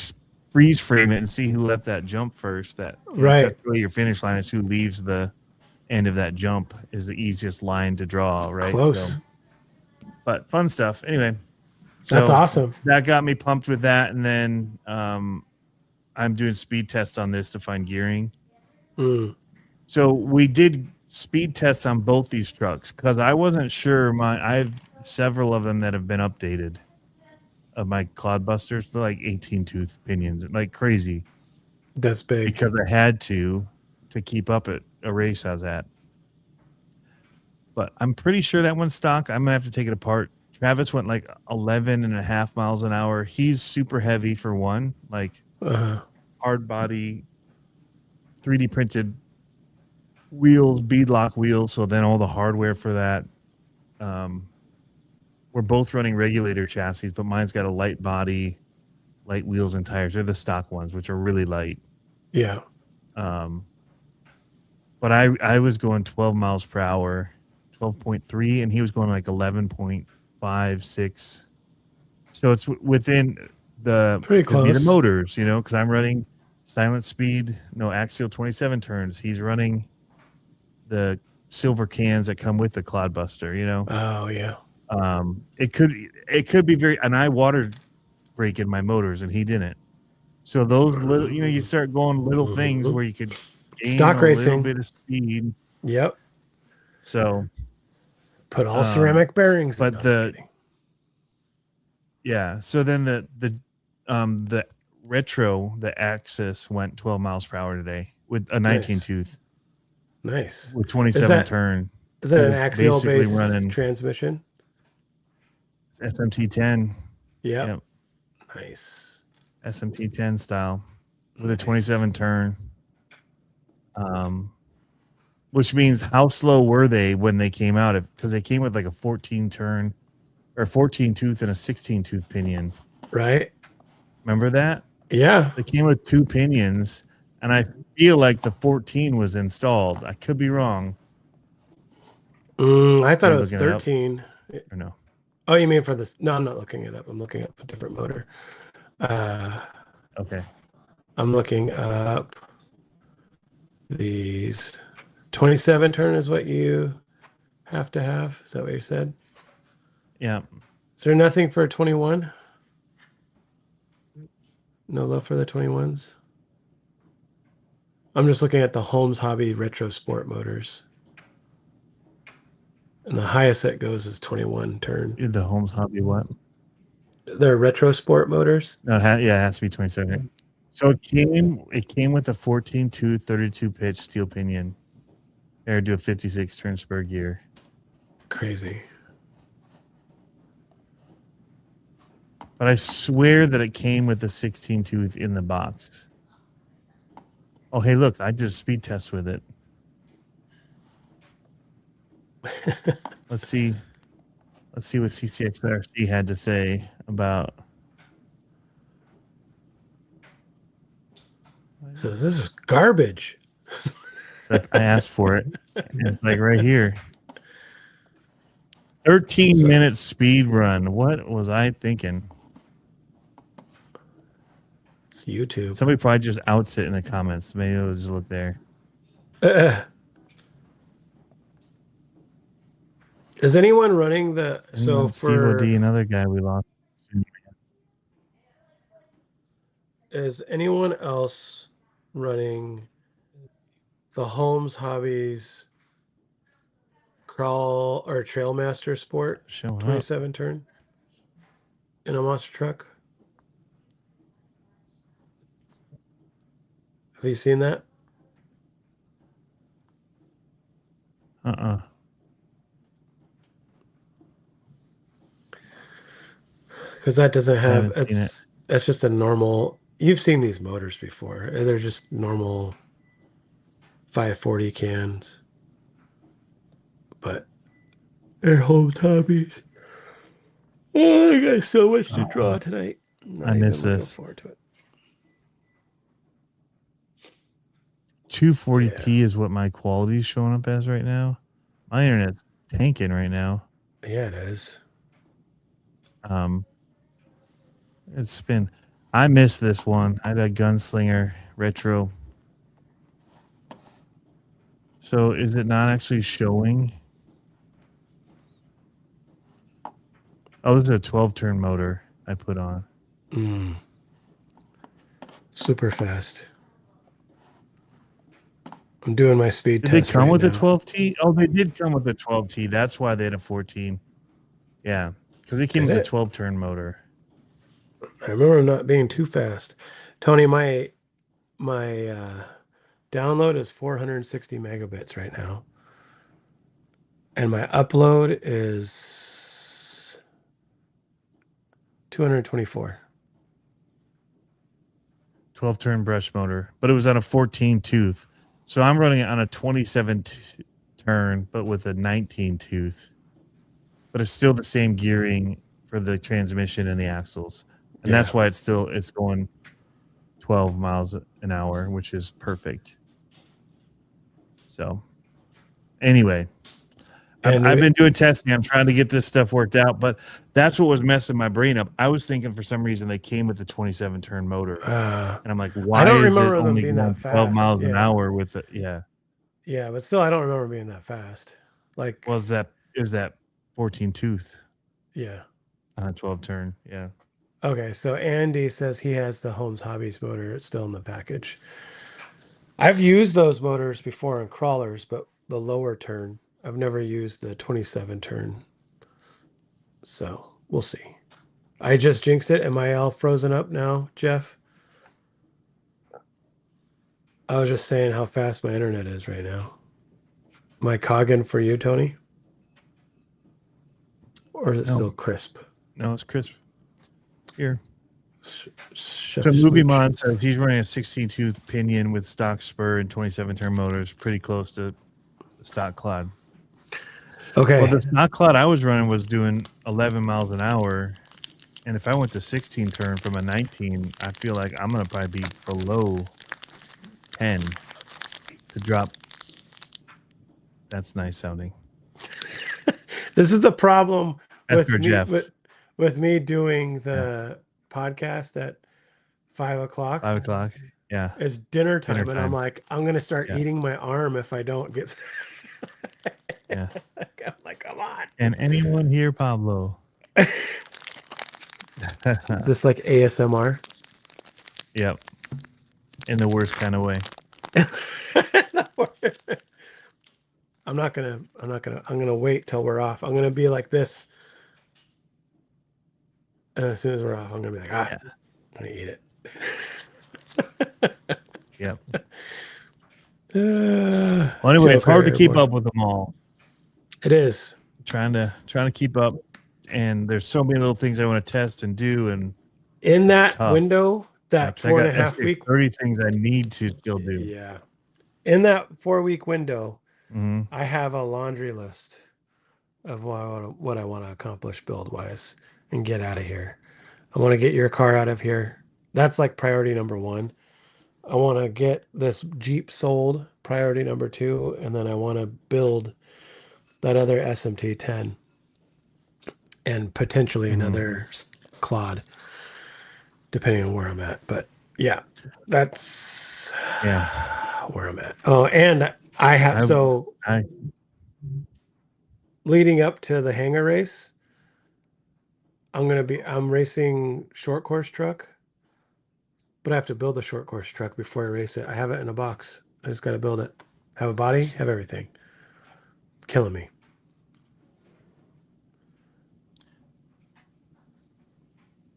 freeze frame it and see who left that jump first. That Right. technically your finish line is who leaves the end of that jump is the easiest line to draw, right? Close. So, but fun stuff. Anyway, That's so awesome. that got me pumped with that, and then I'm doing speed tests on this to find gearing. Mm. So we did speed tests on both these trucks because I wasn't sure. I have several of them that have been updated of my clodbusters. They're like 18 tooth pinions, like crazy, That's big. because I had to keep up at a race I was at. But I'm pretty sure that one's stock. I'm gonna have to take it apart. Travis went like 11.5 miles an hour. He's super heavy for one, like hard body, 3D printed wheels, beadlock wheels. So then all the hardware for that. We're both running regulator chassis, but mine's got a light body, light wheels and tires. They're the stock ones, which are really light. Yeah. But I was going 12 miles per hour, 12.3, and he was going like 11.5, 6. So it's within the Pretty could be the close. motors, you know, because I'm running silent speed, no axial 27 turns. He's running the silver cans that come with the clodbuster, you know. Oh yeah. It could be very, and I water brake in my motors and he didn't. So those little, you know, you start going little things where you could gain Stock a little racing. bit of speed. Yep. So Put all ceramic bearings. but in. No, just kidding. yeah. So then the retro, the Axis went 12 miles per hour today with a 19 Nice. tooth Nice. with 27 that- turn. Is that It an was axial basically based running- transmission? SMT10. Yep. Yep. Nice. SMT10 style with a Nice. 27 turn. Which means how slow were they when they came out? Because they came with like a 14 turn or 14 tooth and a 16 tooth pinion. Right. Remember that? Yeah. They came with 2 pinions, and I feel like the 14 was installed. I could be wrong. I thought Are it you was looking it up? 13. Or no? Oh, you mean for this? No, I'm not looking it up. I'm looking up a different motor. Okay. I'm looking up these 27 turn is what you have to have. Is that what you said? Yeah. Is there nothing for 21? No love for the 21s? I'm just looking at the Holmes Hobby Retro Sport motors. And the highest that goes is 21 turn. The Holmes Hobby what? They're Retro Sport motors. No, it has to be 27. So it came with a 14 tooth, 32 pitch steel pinion. Or do a 56 turn spur gear. Crazy. But I swear that it came with a 16 tooth in the box. Oh, hey, look, I did a speed test with it. Let's see what CCXRC had to say about. Says this is garbage. So I asked for it. And it's like right here. 13-minute speed run. What was I thinking? It's YouTube. Somebody probably just outs it in the comments. Maybe it'll just look there. Is anyone running the so Steve for OD, another guy we lost. is anyone else running the Holmes Hobbies crawl or Trailmaster Sport Showing up. 27 turn in a monster truck? Have you seen that? Because that doesn't have it's just a normal. You've seen these motors before. They're just normal 540 cans. But they're Holmes Hobbies. Oh, I got so much to draw tonight. I miss this. Forward to it. 240p is what my quality is showing up as right now. My internet's tanking right now. Yeah, it is. It's been. I missed this one. I had a Gunslinger retro. So is it not actually showing? Oh, this is a 12-turn motor I put on. Super fast. I'm doing my speed test. Did they come with now. a 12T? Oh, they did come with a 12T. That's why they had a 14. Yeah, because they came with a 12-turn motor. I remember not being too fast. Tony, my download is 460 megabits right now. And my upload is 224. 12-turn brush motor, but it was on a 14 tooth. So I'm running it on a 27 turn, but with a 19 tooth. But it's still the same gearing for the transmission and the axles. And that's why it's going 12 miles an hour, which is perfect. So anyway, I've been doing testing. I'm trying to get this stuff worked out, but that's what was messing my brain up. I was thinking for some reason they came with a 27-turn motor. And I'm like, why is it only going 12 miles an hour with it? Yeah. Yeah, but still, I don't remember being that fast. Like, was that 14 tooth? Yeah. On a 12-turn. Yeah. Okay, so Andy says he has the Holmes Hobbies motor. It's still in the package. I've used those motors before in crawlers, but the lower turn. I've never used the 27 turn. So we'll see. I just jinxed it. Am I all frozen up now, Jeff? I was just saying how fast my internet is right now. Am I cogging for you, Tony? Or is it still crisp? No, it's crisp. Here. Chef So Movie Mon says he's running a 16-tooth pinion with stock spur and 27-turn motors, pretty close to the stock Clod. Okay. Well, the stock Clod I was running was doing 11 miles an hour, and if I went to 16-turn from a 19, I feel like I'm going to probably be below 10 to drop. That's nice sounding. This is the problem with me, Jeff. with me doing the podcast at 5 o'clock. 5 o'clock. Yeah. It's dinner time. And I'm like, I'm going to start eating my arm if I don't get. Yeah. I'm like, come on. And anyone here, Pablo? Is this like ASMR? Yep. In the worst kind of way. I'm gonna wait till we're off. I'm gonna be like this. And as soon as we're off, I'm gonna be like, I'm gonna eat it. Yep. Well, anyway, it's hard to keep up with them all. It is. Trying to keep up, and there's so many little things I want to test and do, and In it's that tough. window, that 'cause I got 4.5 week. 30 things I need to still do. Yeah. In that 4-week window, Mhm. I have a laundry list of what I want to accomplish build wise and get out of here. I want to get your car out of here. That's like priority number 1. I want to get this Jeep sold, priority number 2, and then I want to build that other SMT 10 and potentially another Claude, depending on where I'm at. But yeah, that's where I'm at. Oh, and I have leading up to the hangar race, I'm racing short course truck, but I have to build a short course truck before I race it. I have it in a box. I just got to build it. Have a body, have everything. Killing me.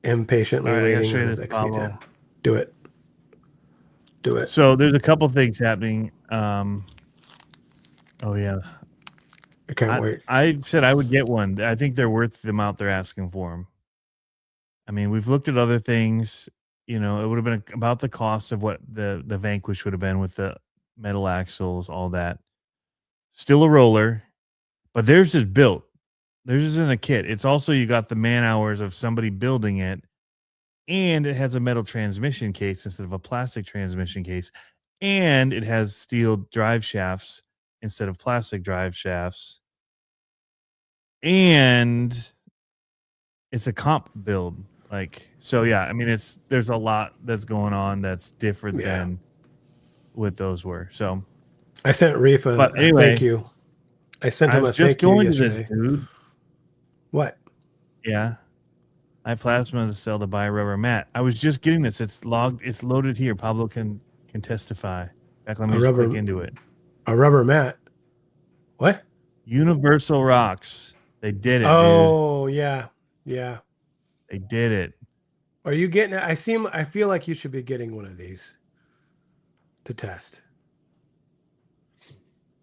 Impatiently All right, I gotta waiting show you on this, this Pablo. XP10. Do it. Do it. So there's a couple things happening. Oh yeah, I can't wait. I said I would get one. I think they're worth the amount they're asking for them. I mean, we've looked at other things. You know, it would have been about the cost of what the Vanquish would have been with the metal axles, all that. Still a roller, but theirs is built. Theirs isn't a kit. It's also you got the man hours of somebody building it, and it has a metal transmission case instead of a plastic transmission case, and it has steel drive shafts instead of plastic drive shafts, and it's a comp build. Like, so yeah, I mean, there's a lot that's going on that's different than what those were. So I sent Reef a thank you. I sent him a thank you yesterday. This, dude. What? Yeah. I have plasma to sell to buy a rubber mat. I was just getting this. It's loaded here. Pablo can testify. Back, let me just click into it. A rubber mat. What? Universal Rocks. They did it, dude. Yeah. They did it. Are you getting it? I feel like you should be getting one of these to test.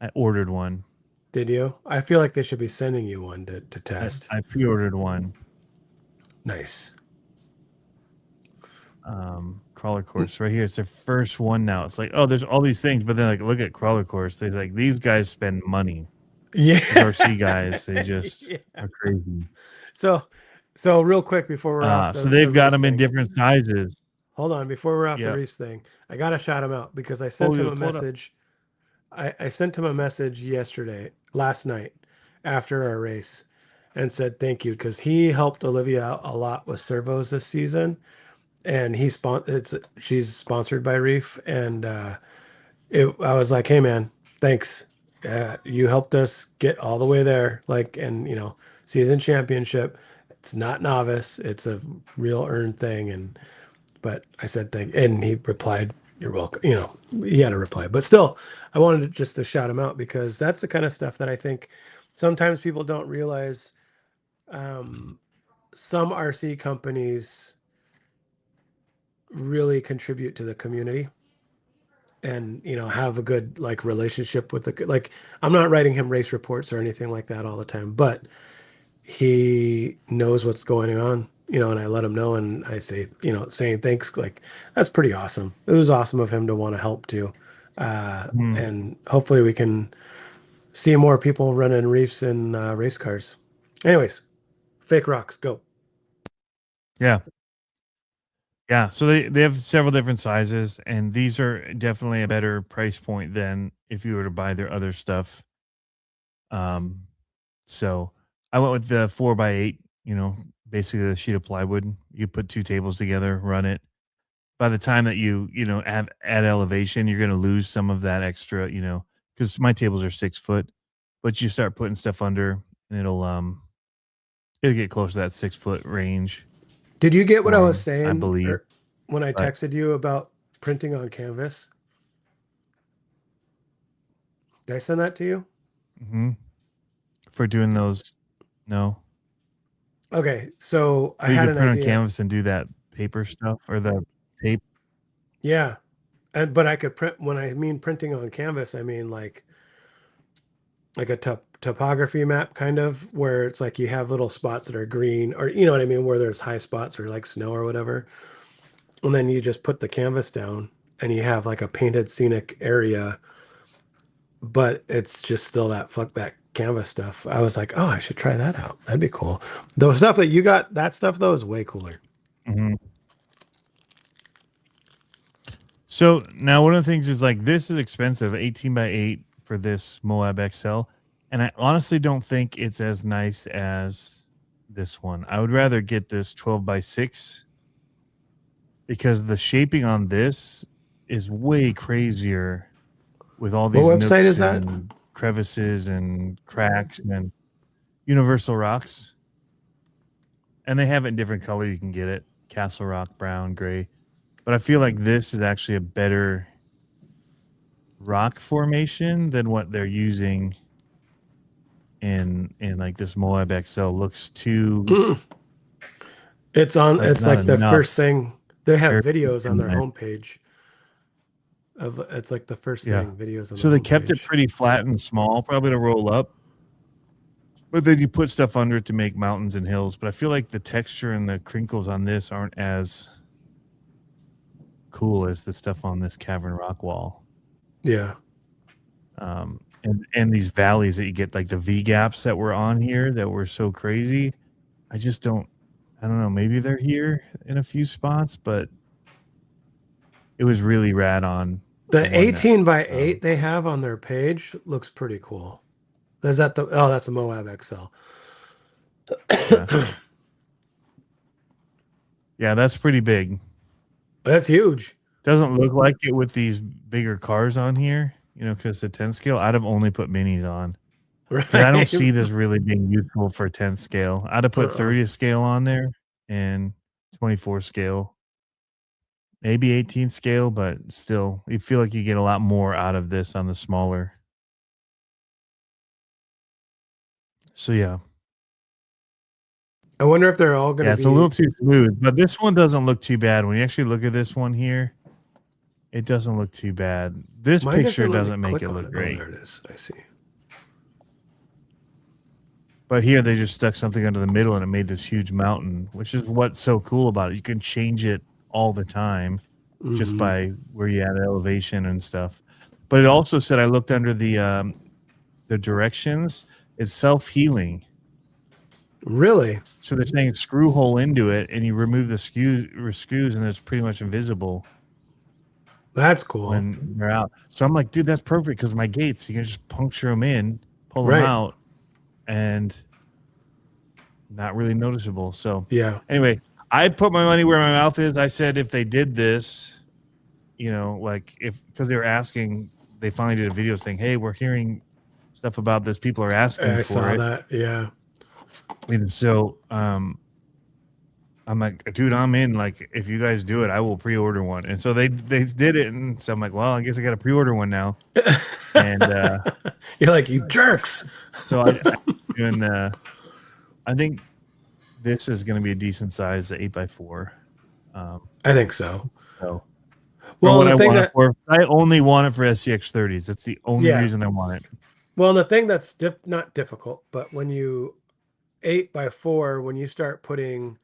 I ordered one. Did you? I feel like they should be sending you one to test. I pre-ordered one. Nice. Crawler course right here. It's their first one now. It's like, oh, there's all these things, but then like look at crawler course. They're like, these guys spend money. Yeah. These RC guys, they just are crazy. So real quick before we're off. So they've got them in different sizes. Hold on, before we're off the Reese thing, I gotta shout him out because I sent him a message. I sent him a message last night after our race, and said thank you because he helped Olivia out a lot with servos this season, and she's sponsored by Reef, and I was like, hey man, thanks. You helped us get all the way there, like, and season championship. It's not novice; it's a real earned thing, but I said thank, and he replied, "You're welcome." He had a reply, but still, I wanted to shout him out because that's the kind of stuff that I think sometimes people don't realize. Some RC companies really contribute to the community and have a good relationship with I'm not writing him race reports or anything like that all the time, but he knows what's going on, and I let him know, and I say, saying thanks, that's pretty awesome. It was awesome of him to want to help too. And hopefully we can see more people running reefs and race cars. Anyways, Fake Rocks, go. Yeah. So they have several different sizes, and these are definitely a better price point than if you were to buy their other stuff. So I went with the 4x8, basically the sheet of plywood. You put 2 tables together, run it. By the time that you add elevation, you're going to lose some of that extra, because my tables are 6 foot, but you start putting stuff under and it'll get close to that 6 foot range. Did you get what I was saying? I believe when I texted you about printing on canvas. Did I send that to you? Mm-hmm. For doing those, no. Okay, so I you had can an print idea. on canvas and do that paper stuff or the tape. Yeah, but I could print, when I mean printing on canvas, I mean like a topography map kind of, where it's like you have little spots that are green, or you know what I mean, where there's high spots or like snow or whatever. And then you just put the canvas down and you have like a painted scenic area, but it's just still that canvas stuff. I was like, oh, I should try that out. That'd be cool. The stuff that you got, that stuff though, is way cooler. Mhm. So now one of the things is like this is expensive, 18x8 for this Moab XL, and I honestly don't think it's as nice as this one. I would rather get this 12x6 because the shaping on this is way crazier with all these What website nooks is that? and crevices and cracks and Universal Rocks. And they have it in different color. You can get it Castle Rock, brown, gray. But I feel like this is actually a better rock formation than what they're using in like this Moab XL. Looks too It's on. like It's not like the enough. first thing. They have Very videos on their similar. homepage. It's like the first Yeah. thing, videos on So the they kept it homepage. pretty flat and small, probably to roll up. But then you put stuff under it to make mountains and hills. But I feel like the texture and the crinkles on this aren't as cool as the stuff on this cavern rock wall. Yeah. And these valleys that you get, like the V gaps that were on here that were so crazy. I don't know. Maybe they're here in a few spots, but it was really rad on The one that, 18x8 they have on their page looks pretty cool. Is that the? Oh, that's a Moab XL. Yeah. Yeah, that's pretty big. That's huge. Doesn't look like it with these bigger cars on here, you know, because the 10 scale. I'd have only put minis on. Right. Because I don't see this really being useful for 10 scale. I'd have put Uh-uh. 30 scale on there and 24 scale. Maybe 18 scale, but still, you feel like you get a lot more out of this on the smaller. So yeah. I wonder if they're all going to Yeah, be. it's a little too smooth, but this one doesn't look too bad. When you actually look at this one here, it doesn't look too bad. This Mine picture let me doesn't make click it on look Oh, great. there it is. I see. But here they just stuck something under the middle and it made this huge mountain, which is what's so cool about it. You can change it all the time just Mhm. by where you add elevation and stuff. But it also said, I looked under the directions, it's self-healing. Really? So they're saying screw hole into it and you remove the screws and it's pretty much invisible That's cool. when they're out. So I'm like, dude, that's perfect because my gates, you can just puncture them in, pull them Right. out, and not really noticeable. So Yeah. anyway, I put my money where my mouth is. I said if they did this, you know, like because they were asking, they finally did a video saying, hey, we're hearing stuff about this. People are asking I for saw it. that. Yeah. And so I'm like, dude, I'm in. Like, if you guys do it, I will pre-order one. And so they did it. And so I'm like, well, I guess I got to pre-order one now. And You're like, you jerks. so I'm doing the, I think this is going to be a decent size, 8x4. I think so. So Well, what the I thing want that it for, I only want it for SCX 30s. That's the only Yeah. reason I want it. well, the thing that's not difficult, but when you 8x4, when you start putting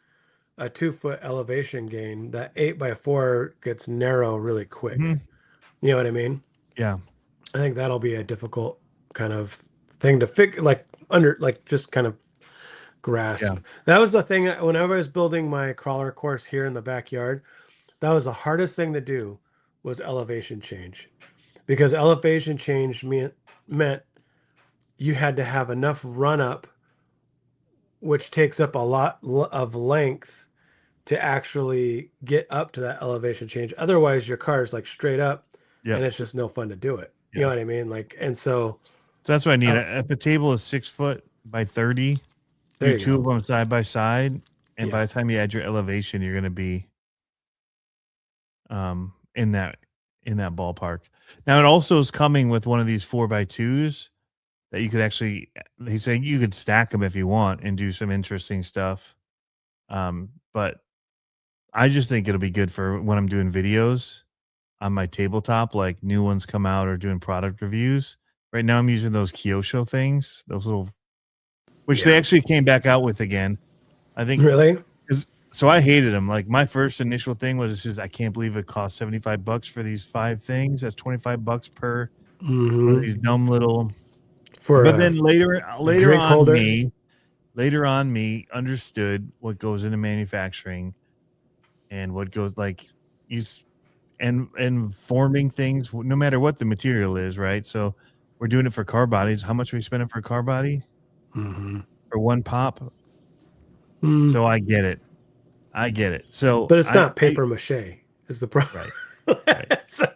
a 2-foot elevation gain, that 8x4 gets narrow really quick. Mhm. You know what I mean? Yeah. I think that'll be a difficult kind of thing to figure, like just kind of grasp. Yeah. That was the thing whenever I was building my crawler course here in the backyard. That was the hardest thing to do, was elevation change, because elevation change meant you had to have enough run up, which takes up a lot of length to actually get up to that elevation change. Otherwise, your car is like straight up, Yep. and it's just no fun to do it. You Yeah. know what I mean? Like, and so So that's what I need. Oh. If the table is 6 foot by 30, there do you two go. of them side by side. And Yeah. by the time you add your elevation, you're going to be in that ballpark. Now it also is coming with one of these 4x2s that you could actually, he's saying you could stack them if you want and do some interesting stuff. But I just think it'll be good for when I'm doing videos on my tabletop, like new ones come out or doing product reviews. Right now, I'm using those Kyosho things, those little, which they Yeah. actually came back out with again. I think Really? so. I hated them. Like my first initial thing was just, I can't believe it cost $75 for these 5 things. That's $25 per one of these dumb little. For But a then later drink holder? on me understood what goes into manufacturing and what goes like and forming things, no matter what the material is, right? So we're doing it for car bodies. How much are we spending for a car body Mhm. for one pop? Mm, So I get it. I get it. So but it's not I paper mache is the problem. right. So,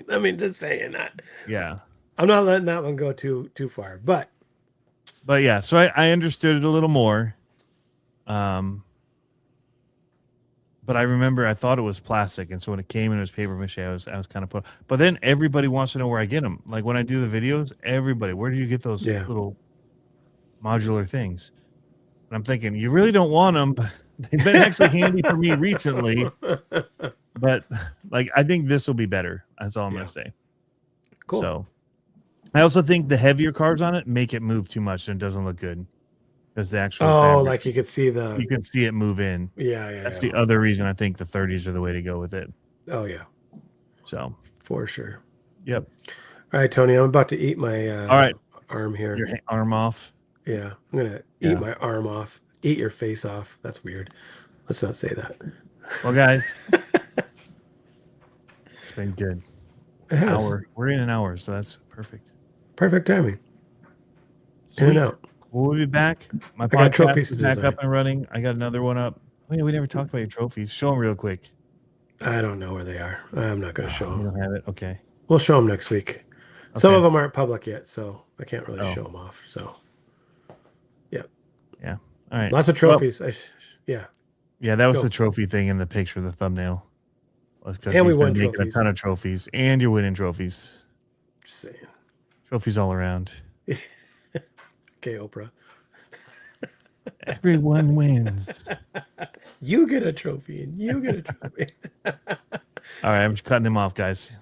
I mean, just saying that. Yeah. I'm not letting that one go too far, but But yeah, so I understood it a little more. But I remember I thought it was plastic, and so when it came and it was paper mache, I was kind of put. But then everybody wants to know where I get them. Like when I do the videos, everybody, where do you get those Yeah. little modular things? And I'm thinking, you really don't want them, but they've been actually handy for me recently. But like, I think this will be better. That's all I'm Yeah. gonna say. Cool. So, I also think the heavier carbs on it make it move too much and it doesn't look good because the actual fabric, like you could see you the can see it move in. yeah. That's the other reason I think the 30s are the way to go with it. Oh yeah, So, for sure. yep. All right, Tony, I'm about to eat my All right. arm here. Your arm off. Yeah, I'm gonna Yeah. eat my arm off. Eat your face off. That's weird. Let's not say that. Well, guys, it's been good. It has. Hour. We're in an hour, so that's perfect. Perfect timing. In Sweet. and out. We'll be back. My got podcast trophies is to back design. up and running. I got another one up. Oh, yeah, we never talked about your trophies. Show them real quick. I don't know where they are. I'm not gonna show You them. don't have it? Okay. We'll show them next week. Some Okay. of them aren't public yet, so I can't really Oh. show them off. So Yeah. All right. lots of Well, trophies. Yeah. yeah, that was Go. the trophy thing in the picture, the thumbnail. Was 'cause And we he's been won making trophies. a ton of trophies, and you're winning trophies. Just saying. Trophies all around. Okay, Oprah. Everyone wins. You get a trophy and you get a trophy. All right, I'm just cutting him off, guys.